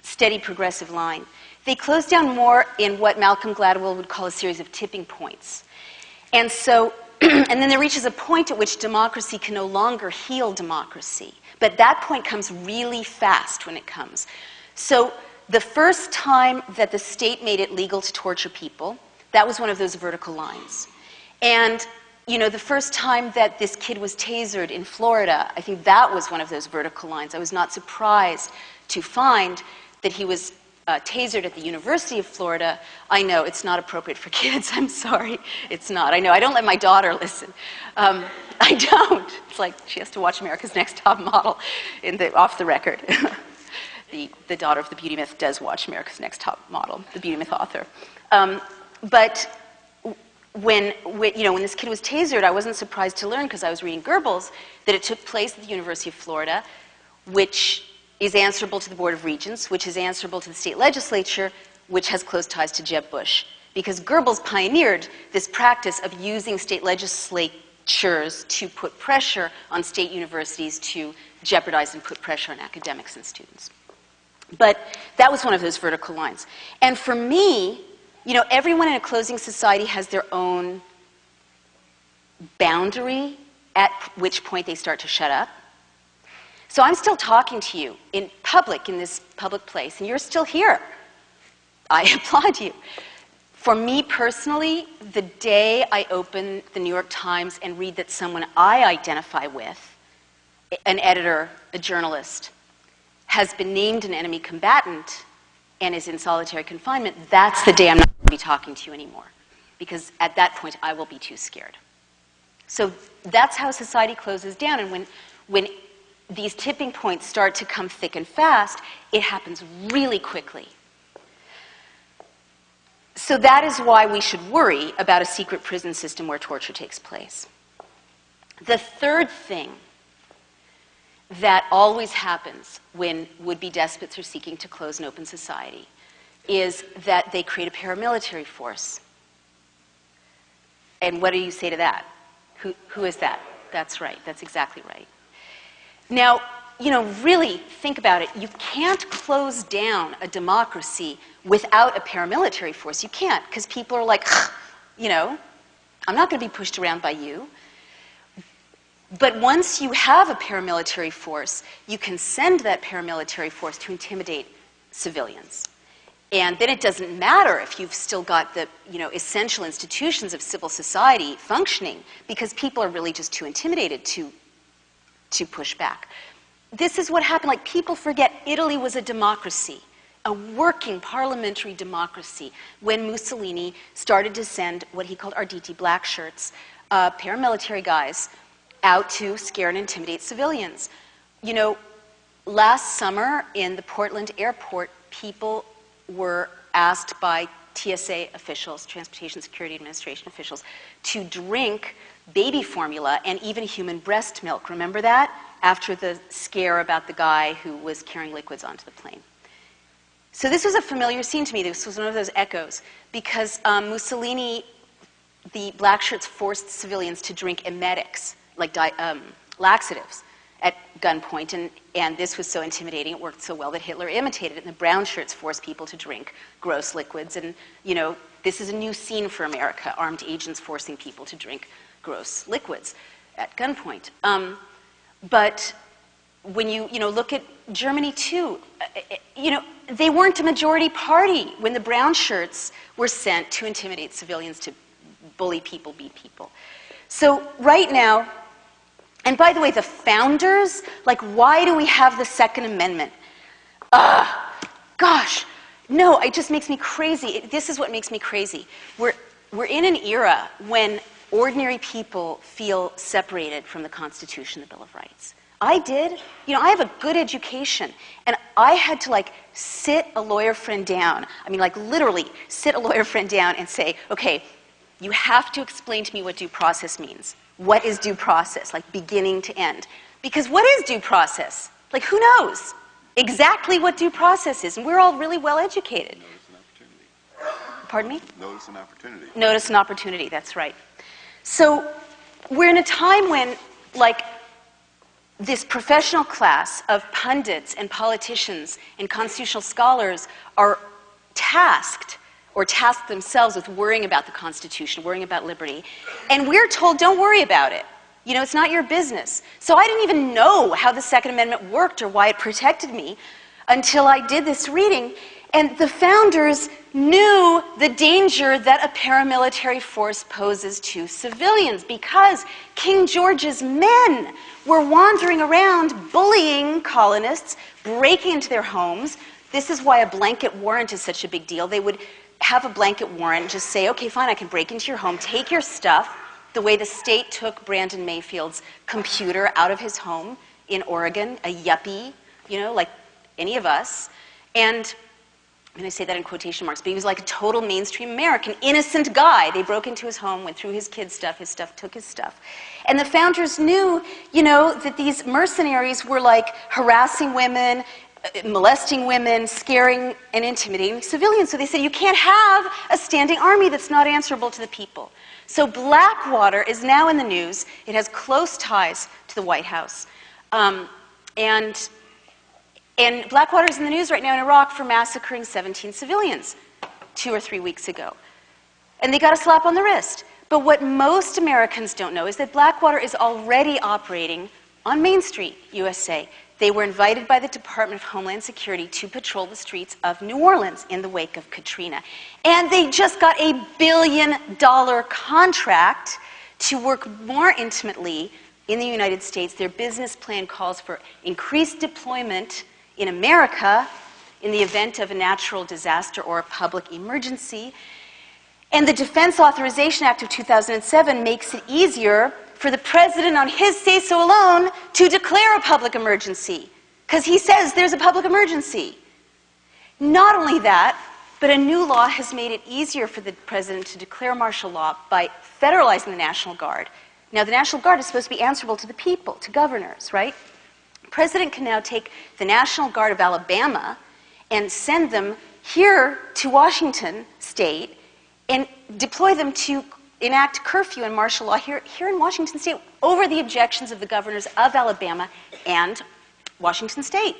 steady progressive line. They close down more in what Malcolm Gladwell would call a series of tipping points. And so, and then there reaches a point at which democracy can no longer heal democracy. But that point comes really fast when it comes. So the first time that the state made it legal to torture people, that was one of those vertical lines. And, the first time that this kid was tasered in Florida, I think that was one of those vertical lines. I was not surprised to find that he was tasered at the University of Florida. I know, it's not appropriate for kids. I'm sorry. It's not. I know. I don't let my daughter listen. I don't. It's like she has to watch America's Next Top Model off the record. The daughter of the beauty myth does watch America's Next Top Model, the beauty myth author. But when this kid was tasered, I wasn't surprised to learn, because I was reading Goebbels, that it took place at the University of Florida, which is answerable to the Board of Regents, which is answerable to the state legislature, which has close ties to Jeb Bush. Because Goebbels pioneered this practice of using state legislatures to put pressure on state universities to jeopardize and put pressure on academics and students. But that was one of those vertical lines. And for me, everyone in a closing society has their own boundary at which point they start to shut up. So I'm still talking to you in public, in this public place, and you're still here. I applaud you. For me personally, the day I open the New York Times and read that someone I identify with, an editor, a journalist, has been named an enemy combatant and is in solitary confinement, that's the day I'm not going to be talking to you anymore. Because at that point, I will be too scared. So that's how society closes down. And when these tipping points start to come thick and fast, it happens really quickly. So that is why we should worry about a secret prison system where torture takes place. The third thing that always happens when would-be despots are seeking to close an open society is that they create a paramilitary force. And what do you say to that? Who is that? That's right. That's exactly right. Now, really think about it. You can't close down a democracy without a paramilitary force. You can't, because people are like, I'm not going to be pushed around by you. But once you have a paramilitary force, you can send that paramilitary force to intimidate civilians. And then it doesn't matter if you've still got the essential institutions of civil society functioning, because people are really just too intimidated to push back. this is what happened. Like, people forget Italy was a democracy, a working parliamentary democracy, when Mussolini started to send what he called Arditi black shirts, paramilitary guys, out to scare and intimidate civilians. You know, last summer in the Portland airport, people were asked by TSA officials, Transportation Security Administration officials, to drink baby formula and even human breast milk. Remember that? After the scare about the guy who was carrying liquids onto the plane. So this was a familiar scene to me. This was one of those echoes, because Mussolini, the black shirts forced civilians to drink emetics, like laxatives, at gunpoint, and this was so intimidating, it worked so well that Hitler imitated it, and the brown shirts forced people to drink gross liquids, and, you know, this is a new scene for America, armed agents forcing people to drink gross liquids at gunpoint. But when you look at Germany too, they weren't a majority party when the brown shirts were sent to intimidate civilians, to bully people, beat people. So right now, and by the way, the founders, like, why do we have the Second Amendment? Gosh, no, it just makes me crazy. This is what makes me crazy. We're in an era when ordinary people feel separated from the Constitution, the Bill of Rights. I did. You know, I have a good education, and I had to, like, sit a lawyer friend down. I mean, like, literally sit a lawyer friend down and say, okay, you have to explain to me what due process means. What is due process, like, beginning to end? Because what is due process? Like, who knows exactly what due process is? And we're all really well educated. Notice and opportunity. Pardon me? Notice and opportunity. Notice and opportunity, that's right. So we're in a time when, like, this professional class of pundits and politicians and constitutional scholars are tasked, or task themselves with worrying about the Constitution, worrying about liberty. And we're told, don't worry about it. You know, it's not your business. So I didn't even know how the Second Amendment worked or why it protected me until I did this reading. And the founders knew the danger that a paramilitary force poses to civilians, because King George's men were wandering around bullying colonists, breaking into their homes. This is why a blanket warrant is such a big deal. They would have a blanket warrant, just say, okay, fine, I can break into your home, take your stuff, the way the state took Brandon Mayfield's computer out of his home in Oregon, a yuppie, you know, like any of us. And I say that in quotation marks, but he was like a total mainstream American, innocent guy. They broke into his home, went through his kids' stuff, took his stuff. And the founders knew, you know, that these mercenaries were like harassing women, molesting women, scaring and intimidating civilians. So they said, you can't have a standing army that's not answerable to the people. So Blackwater is now in the news. It has close ties to the White House. And Blackwater is in the news right now in Iraq for massacring 17 civilians 2 or 3 weeks ago. And they got a slap on the wrist. But what most Americans don't know is that Blackwater is already operating on Main Street, USA. They were invited by the Department of Homeland Security to patrol the streets of New Orleans in the wake of Katrina. And they just got a $1 billion contract to work more intimately in the United States. Their business plan calls for increased deployment in America in the event of a natural disaster or a public emergency. And the Defense Authorization Act of 2007 makes it easier for the president, on his say-so alone, to declare a public emergency, because he says there's a public emergency. Not only that, but a new law has made it easier for the president to declare martial law by federalizing the National Guard. Now, the National Guard is supposed to be answerable to the people, to governors, right? The president can now take the National Guard of Alabama and send them here to Washington State and deploy them to enact curfew and martial law here in Washington State over the objections of the governors of Alabama and Washington State,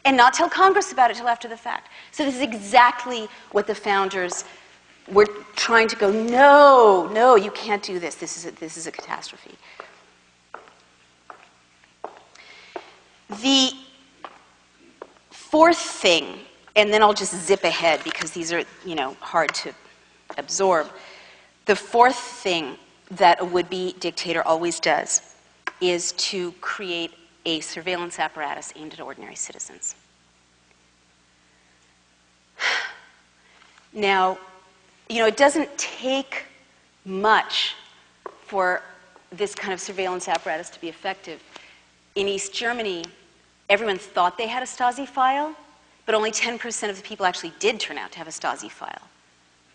and not tell Congress about it till after the fact. So this is exactly what the founders were trying to go, no, you can't do this. This is a catastrophe. The fourth thing, and then I'll just zip ahead because these are, hard to absorb. The fourth thing that a would-be dictator always does is to create a surveillance apparatus aimed at ordinary citizens. Now, it doesn't take much for this kind of surveillance apparatus to be effective. In East Germany, everyone thought they had a Stasi file, but only 10% of the people actually did turn out to have a Stasi file.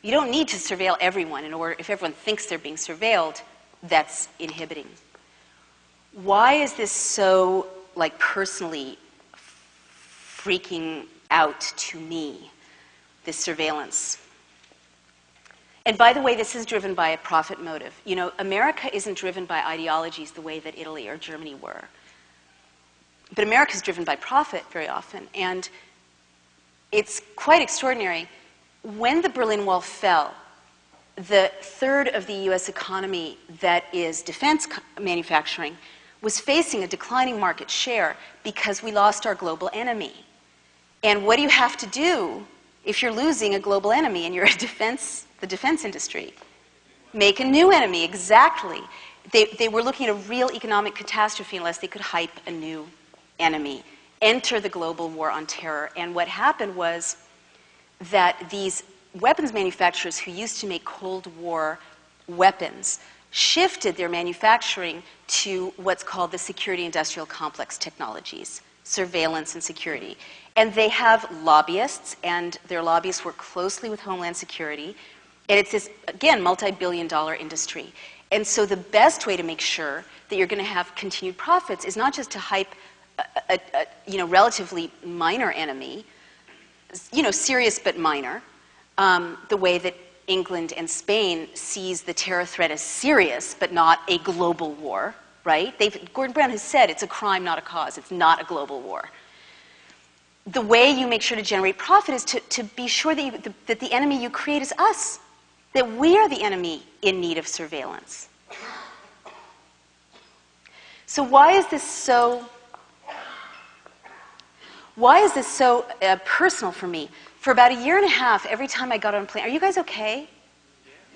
You don't need to surveil everyone in order, if everyone thinks they're being surveilled, that's inhibiting. Why is this so, personally freaking out to me, this surveillance? And by the way, this is driven by a profit motive. America isn't driven by ideologies the way that Italy or Germany were. But America is driven by profit very often. And it's quite extraordinary. When the Berlin Wall fell, the third of the US economy that is defense manufacturing was facing a declining market share because we lost our global enemy. And what do you have to do if you're losing a global enemy and you're the defense industry? Make a new enemy, exactly. They were looking at a real economic catastrophe unless they could hype a new enemy, enter the global war on terror. And what happened was that these weapons manufacturers who used to make Cold War weapons shifted their manufacturing to what's called the security industrial complex technologies, surveillance and security. And they have lobbyists, and their lobbyists work closely with Homeland Security. And it's this, again, multi-billion-dollar industry. And so the best way to make sure that you're going to have continued profits is not just to hype a relatively minor enemy, serious but minor, the way that England and Spain sees the terror threat as serious but not a global war, right? Gordon Brown has said it's a crime, not a cause. It's not a global war. The way you make sure to generate profit is to be sure that the enemy you create is us, that we are the enemy in need of surveillance. So why is this so personal for me? For about a year and a half, every time I got on a plane, are you guys okay?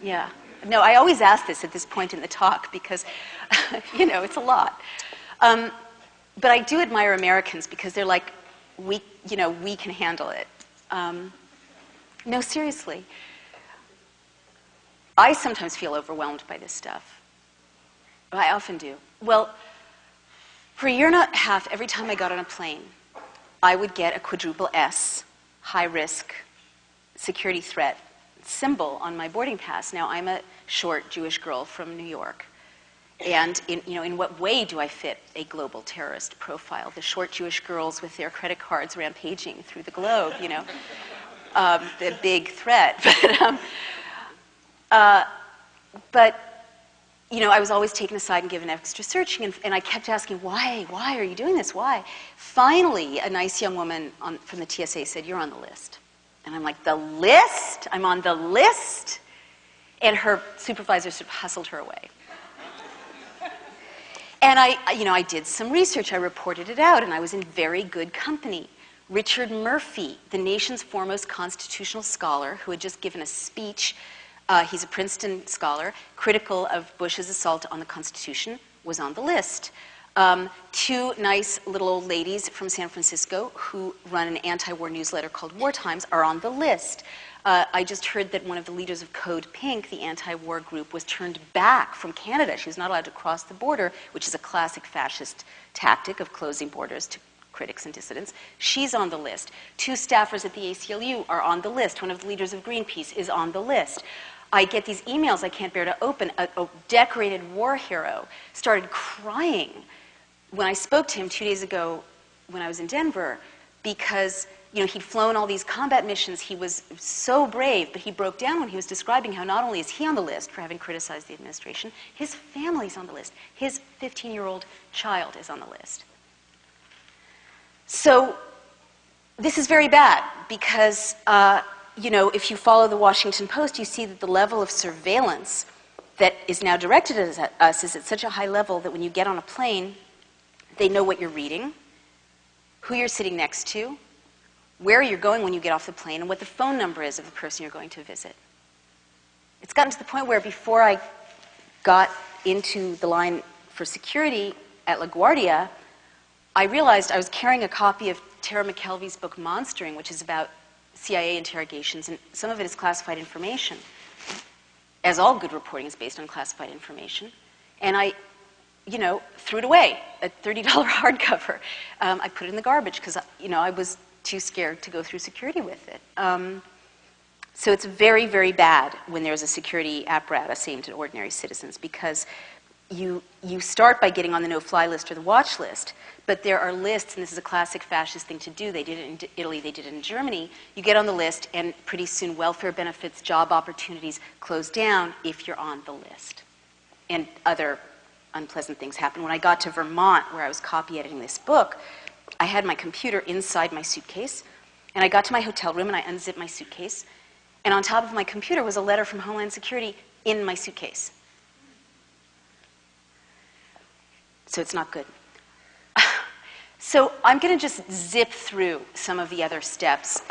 Yeah. No, I always ask this at this point in the talk because, it's a lot. But I do admire Americans because they're like, we can handle it. No, seriously. I sometimes feel overwhelmed by this stuff. I often do. Well, for a year and a half, every time I got on a plane, I would get a quadruple S, high-risk security threat symbol on my boarding pass. Now, I'm a short Jewish girl from New York. And in what way do I fit a global terrorist profile? The short Jewish girls with their credit cards rampaging through the globe, the big threat. But I was always taken aside and given extra searching, and I kept asking, why are you doing this? Why? Finally, a nice young woman from the TSA said, you're on the list. And I'm like, the list? I'm on the list? And her supervisor sort of hustled her away. And I did some research. I reported it out, and I was in very good company. Richard Murphy, the nation's foremost constitutional scholar, who had just given a speech, he's a Princeton scholar, critical of Bush's assault on the Constitution, was on the list. Two nice little old ladies from San Francisco who run an anti-war newsletter called War Times are on the list. I just heard that one of the leaders of Code Pink, the anti-war group, was turned back from Canada. She was not allowed to cross the border, which is a classic fascist tactic of closing borders to critics and dissidents. She's on the list. Two staffers at the ACLU are on the list. One of the leaders of Greenpeace is on the list. I get these emails I can't bear to open. A decorated war hero started crying when I spoke to him 2 days ago when I was in Denver because he'd flown all these combat missions. He was so brave, but he broke down when he was describing how not only is he on the list for having criticized the administration, his family's on the list. His 15-year-old child is on the list. So this is very bad because, if you follow the Washington Post, you see that the level of surveillance that is now directed at us is at such a high level that when you get on a plane, they know what you're reading, who you're sitting next to, where you're going when you get off the plane, and what the phone number is of the person you're going to visit. It's gotten to the point where before I got into the line for security at LaGuardia, I realized I was carrying a copy of Tara McKelvey's book Monstering, which is about CIA interrogations, and some of it is classified information, as all good reporting is based on classified information. And I, threw it away, a $30 hardcover. I put it in the garbage because, I was too scared to go through security with it. So it's very, very bad when there's a security apparatus aimed at ordinary citizens, because you start by getting on the no-fly list or the watch list, but there are lists, and this is a classic fascist thing to do. They did it in Italy, they did it in Germany. You get on the list, and pretty soon welfare benefits, job opportunities close down if you're on the list. And other unpleasant things happen. When I got to Vermont, where I was copy editing this book, I had my computer inside my suitcase, and I got to my hotel room, and I unzipped my suitcase, and on top of my computer was a letter from Homeland Security in my suitcase. So it's not good. So I'm going to just zip through some of the other steps.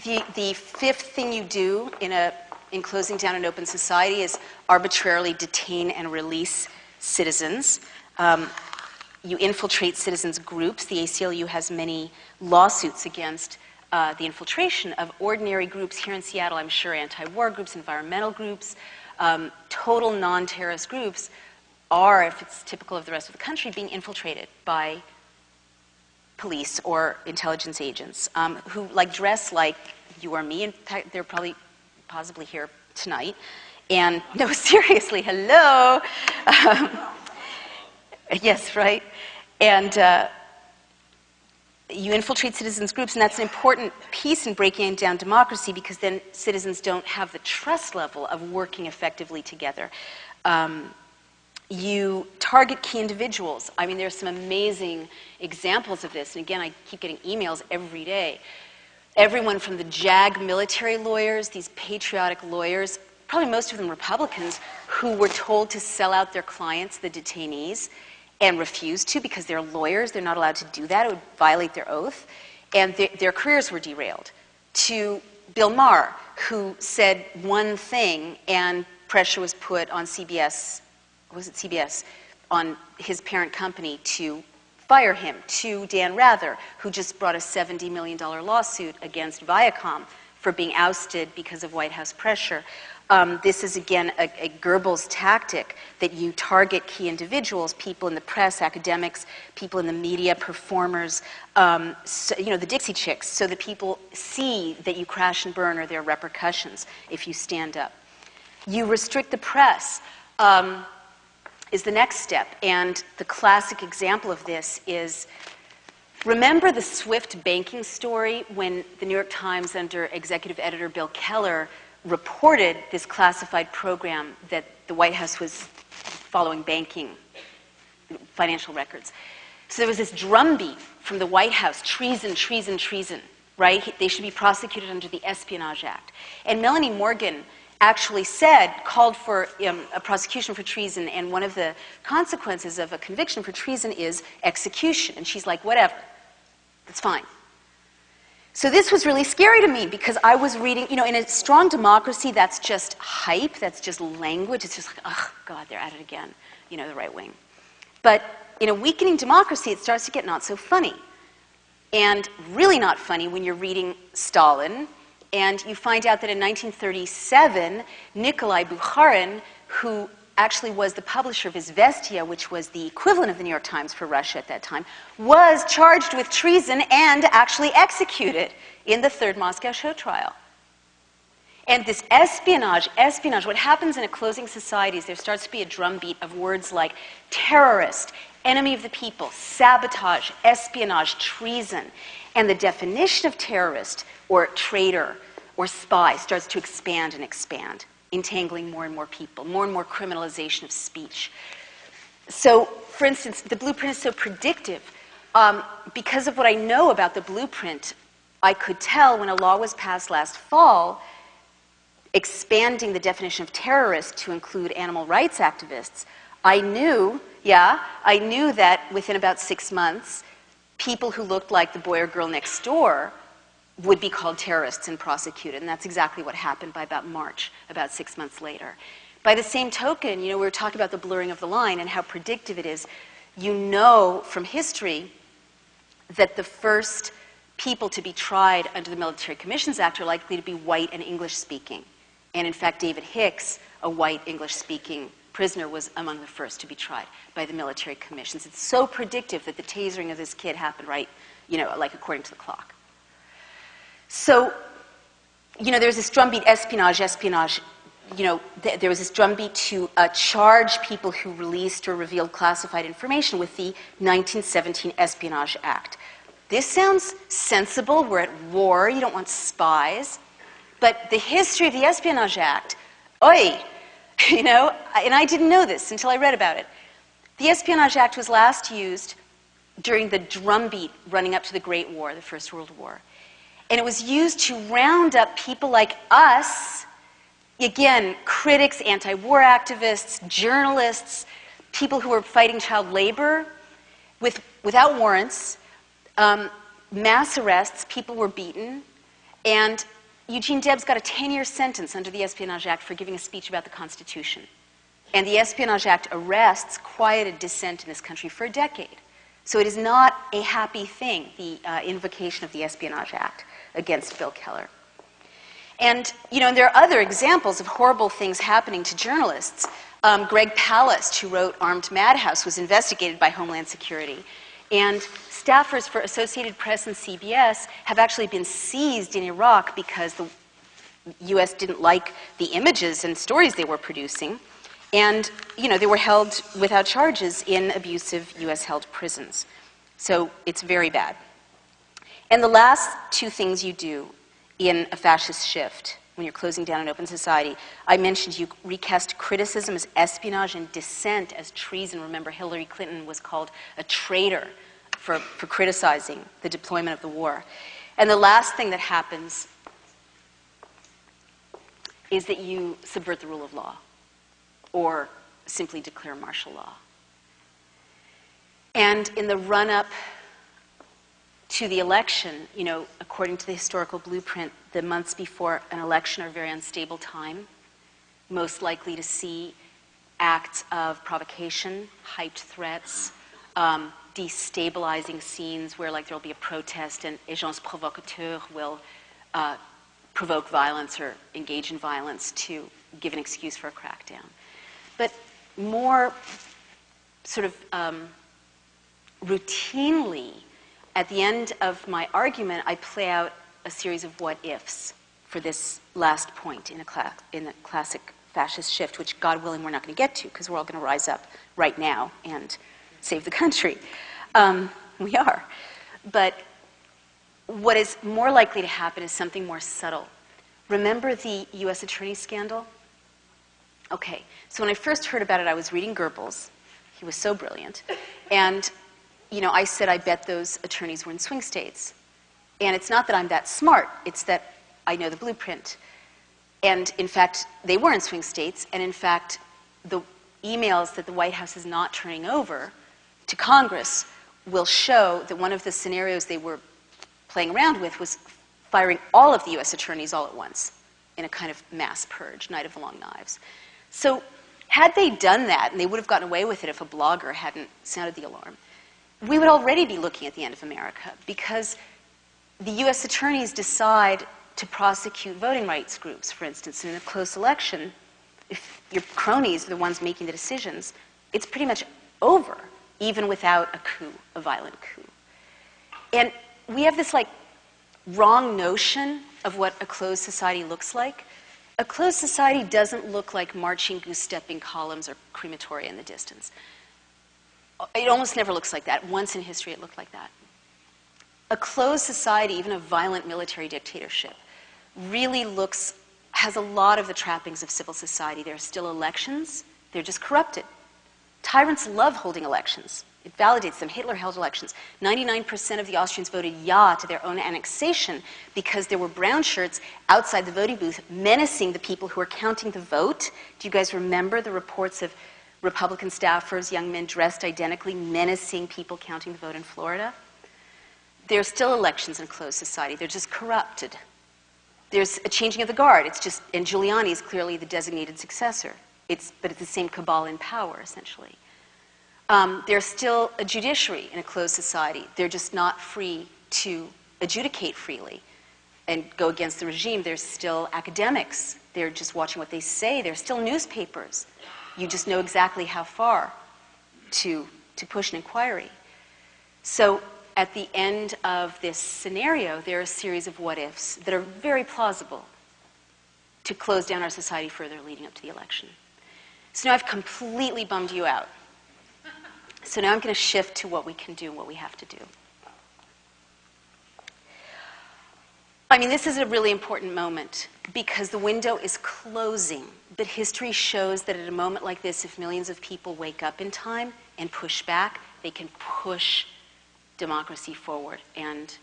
The fifth thing you do in closing down an open society is arbitrarily detain and release citizens. You infiltrate citizens' groups. The ACLU has many lawsuits against the infiltration of ordinary groups here in Seattle. I'm sure anti-war groups, environmental groups, total non-terrorist groups are, if it's typical of the rest of the country, being infiltrated by police or intelligence agents who dress like you or me. In fact, they're possibly here tonight. And no, seriously, hello. Yes, right? And you infiltrate citizens' groups, and that's an important piece in breaking down democracy, because then citizens don't have the trust level of working effectively together. You target key individuals. I mean, there's some amazing examples of this. And again, I keep getting emails every day. Everyone from the JAG military lawyers, these patriotic lawyers, probably most of them Republicans, who were told to sell out their clients, the detainees, and refused to because they're lawyers. They're not allowed to do that. It would violate their oath. And their careers were derailed. To Bill Maher, who said one thing, and pressure was put on CBS, on his parent company to fire him. To Dan Rather, who just brought a $70 million lawsuit against Viacom for being ousted because of White House pressure. This is, again, a Goebbels tactic that you target key individuals, people in the press, academics, people in the media, performers, the Dixie Chicks, so that people see that you crash and burn or there are repercussions if you stand up. You restrict the press. Is the next step. And the classic example of this is, remember the Swift banking story when the New York Times under executive editor Bill Keller reported this classified program that the White House was following banking, financial records. So there was this drumbeat from the White House, treason, treason, treason, right? They should be prosecuted under the Espionage Act. And Melanie Morgan actually called for a prosecution for treason, and one of the consequences of a conviction for treason is execution. And she's like, whatever, that's fine. So this was really scary to me, because I was reading, in a strong democracy, that's just hype, that's just language. It's just like, oh, God, they're at it again, the right wing. But in a weakening democracy, it starts to get not so funny. And really not funny when you're reading Stalin, and you find out that in 1937, Nikolai Bukharin, who actually was the publisher of Izvestia, which was the equivalent of the New York Times for Russia at that time, was charged with treason and actually executed in the Third Moscow Show trial. And this espionage, what happens in a closing society is there starts to be a drumbeat of words like terrorist, enemy of the people, sabotage, espionage, treason. And the definition of terrorist or traitor or spy starts to expand and expand, entangling more and more people, more and more criminalization of speech. So, for instance, the blueprint is so predictive. Because of what I know about the blueprint, I could tell when a law was passed last fall expanding the definition of terrorist to include animal rights activists. I knew that within about 6 months, people who looked like the boy or girl next door would be called terrorists and prosecuted. And that's exactly what happened by about March, about 6 months later. By the same token, we were talking about the blurring of the line and how predictive it is. you know from history that the first people to be tried under the Military Commissions Act are likely to be white and English-speaking. And in fact, David Hicks, a white English-speaking prisoner, was among the first to be tried by the military commissions. It's so predictive that the tasering of this kid happened right, like according to the clock. So, there's this drumbeat, espionage. There was this drumbeat to charge people who released or revealed classified information with the 1917 Espionage Act. This sounds sensible. We're at war. You don't want spies. But the history of the Espionage Act, and I didn't know this until I read about it. The Espionage Act was last used during the drumbeat running up to the Great War, the First World War. And it was used to round up people like us, again, critics, anti-war activists, journalists, people who were fighting child labor without warrants, mass arrests, people were beaten, and Eugene Debs got a 10-year sentence under the Espionage Act for giving a speech about the Constitution. And the Espionage Act arrests quieted dissent in this country for a decade. So it is not a happy thing, the invocation of the Espionage Act against Bill Keller. And, there are other examples of horrible things happening to journalists. Greg Palast, who wrote Armed Madhouse, was investigated by Homeland Security. And staffers for Associated Press and CBS have actually been seized in Iraq because the U.S. didn't like the images and stories they were producing. And, they were held without charges in abusive U.S.-held prisons. So it's very bad. And the last two things you do in a fascist shift when you're closing down an open society, I mentioned you recast criticism as espionage and dissent as treason. Remember, Hillary Clinton was called a traitor for criticizing the deployment of the war. And the last thing that happens is that you subvert the rule of law or simply declare martial law. And in the run-up to the election, according to the historical blueprint, the months before an election are a very unstable time, most likely to see acts of provocation, hyped threats, destabilizing scenes where there'll be a protest and agents provocateurs will provoke violence or engage in violence to give an excuse for a crackdown. But more sort of routinely, at the end of my argument, I play out a series of what-ifs for this last point in the classic fascist shift, which, God willing, we're not going to get to because we're all going to rise up right now and save the country. We are. But what is more likely to happen is something more subtle. Remember the U.S. Attorney scandal? Okay, so when I first heard about it, I was reading Goebbels. He was so brilliant. And I said I bet those attorneys were in swing states. And it's not that I'm that smart, it's that I know the blueprint. And in fact, they were in swing states, and in fact, the emails that the White House is not turning over to Congress will show that one of the scenarios they were playing around with was firing all of the U.S. attorneys all at once in a kind of mass purge, Night of the Long Knives. So had they done that, and they would have gotten away with it if a blogger hadn't sounded the alarm, we would already be looking at the end of America because the U.S. attorneys decide to prosecute voting rights groups, for instance. In a close election, if your cronies are the ones making the decisions, it's pretty much over, even without a coup, a violent coup. And we have this wrong notion of what a closed society looks like. A closed society doesn't look like marching goose-stepping columns or crematoria in the distance. It almost never looks like that. Once in history, it looked like that. A closed society, even a violent military dictatorship, really has a lot of the trappings of civil society. There are still elections. They're just corrupted. Tyrants love holding elections. It validates them. Hitler held elections. 99% of the Austrians voted ja to their own annexation because there were brown shirts outside the voting booth menacing the people who were counting the vote. Do you guys remember the reports of Republican staffers, young men dressed identically, menacing people counting the vote in Florida? There are still elections in a closed society. They're just corrupted. There's a changing of the guard. And Giuliani is clearly the designated successor. But it's the same cabal in power, essentially. There's still a judiciary in a closed society. They're just not free to adjudicate freely and go against the regime. There's still academics. They're just watching what they say. There's still newspapers. You just know exactly how far to push an inquiry. So at the end of this scenario, there are a series of what-ifs that are very plausible to close down our society further leading up to the election. So now I've completely bummed you out. So now I'm going to shift to what we can do and what we have to do. I mean, this is a really important moment because the window is closing. But history shows that at a moment like this, if millions of people wake up in time and push back, they can push democracy forward and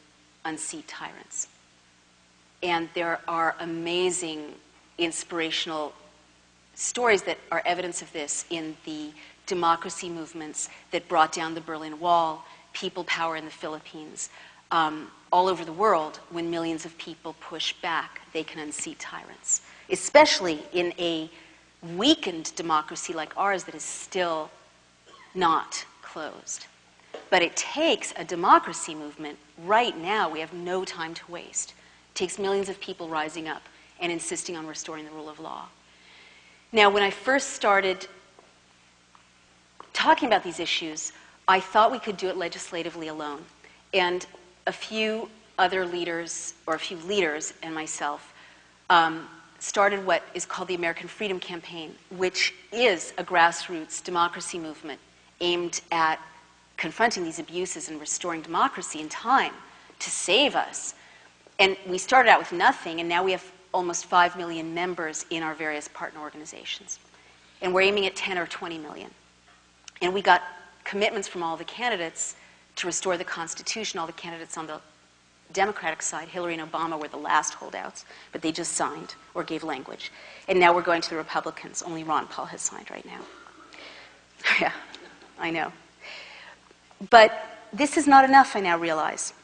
unseat tyrants. And there are amazing, inspirational stories that are evidence of this in the democracy movements that brought down the Berlin Wall, people power in the Philippines. All over the world, when millions of people push back, they can unseat tyrants, especially in a weakened democracy like ours that is still not closed. But it takes a democracy movement right now. We have no time to waste. It takes millions of people rising up and insisting on restoring the rule of law. Now, when I first started talking about these issues, I thought we could do it legislatively alone. And a few other leaders, or a few leaders and myself, started what is called the American Freedom Campaign, which is a grassroots democracy movement aimed at confronting these abuses and restoring democracy in time to save us. And we started out with nothing, and now we have almost 5 million members in our various partner organizations. And we're aiming at 10 or 20 million. And we got commitments from all the candidates to restore the Constitution. All the candidates on the Democratic side, Hillary and Obama, were the last holdouts, but they just signed or gave language. And now we're going to the Republicans. Only Ron Paul has signed right now. Yeah, I know. But this is not enough, I now realize.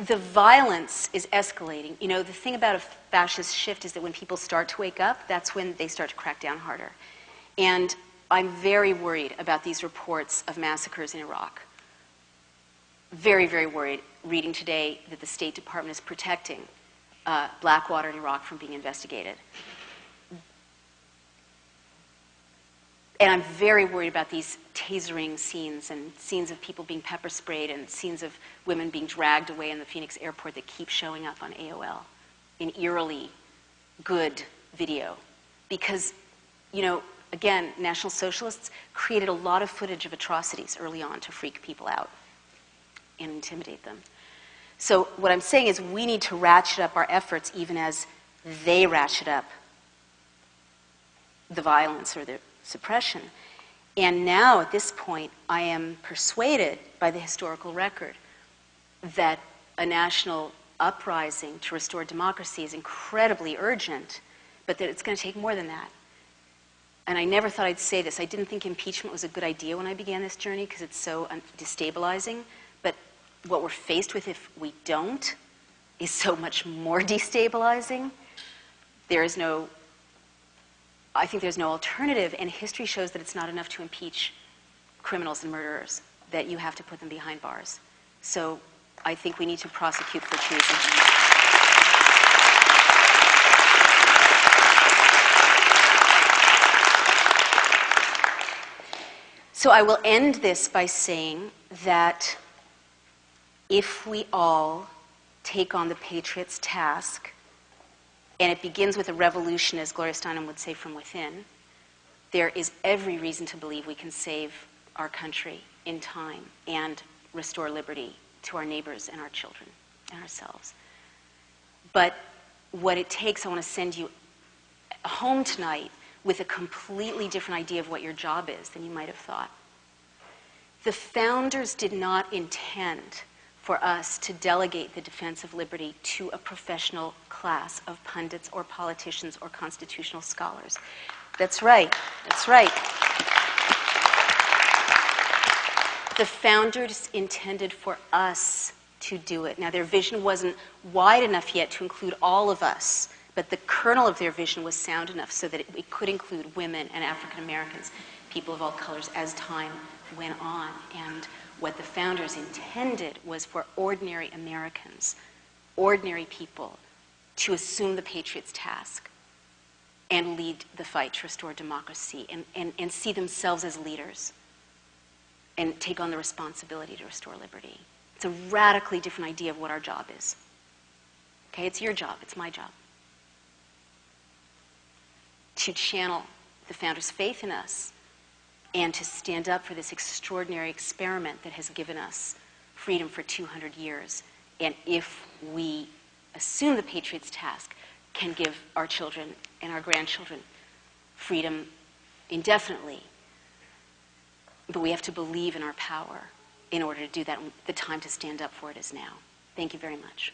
The violence is escalating. You know, the thing about a fascist shift is that when people start to wake up, that's when they start to crack down harder. And I'm very worried about these reports of massacres in Iraq. Very, very worried, reading today that the State Department is protecting Blackwater in Iraq from being investigated. And I'm very worried about these tasering scenes and scenes of people being pepper sprayed and scenes of women being dragged away in the Phoenix airport that keep showing up on AOL in eerily good video. Because, you know, again, National Socialists created a lot of footage of atrocities early on to freak people out and intimidate them. So what I'm saying is we need to ratchet up our efforts even as they ratchet up the violence or the suppression. And now, at this point, I am persuaded by the historical record that a national uprising to restore democracy is incredibly urgent, but that it's going to take more than that. And I never thought I'd say this. I didn't think impeachment was a good idea when I began this journey because it's so destabilizing. But what we're faced with if we don't is so much more destabilizing. I think there's no alternative, and history shows that it's not enough to impeach criminals and murderers, that you have to put them behind bars. So I think we need to prosecute for treason. So I will end this by saying that if we all take on the Patriots' task, and it begins with a revolution, as Gloria Steinem would say, from within, there is every reason to believe we can save our country in time and restore liberty to our neighbors and our children and ourselves. But what it takes, I want to send you home tonight with a completely different idea of what your job is than you might have thought. The founders did not intend for us to delegate the defense of liberty to a professional class of pundits or politicians or constitutional scholars. That's right. That's right. The founders intended for us to do it. Now, their vision wasn't wide enough yet to include all of us, but the kernel of their vision was sound enough so that it could include women and African Americans, people of all colors, as time went on. And what the founders intended was for ordinary Americans, ordinary people, to assume the Patriots' task and lead the fight to restore democracy and see themselves as leaders and take on the responsibility to restore liberty. It's a radically different idea of what our job is. Okay, it's your job, it's my job. To channel the founders' faith in us and to stand up for this extraordinary experiment that has given us freedom for 200 years. And if we assume the Patriots' task, can give our children and our grandchildren freedom indefinitely. But we have to believe in our power in order to do that. The time to stand up for it is now. Thank you very much.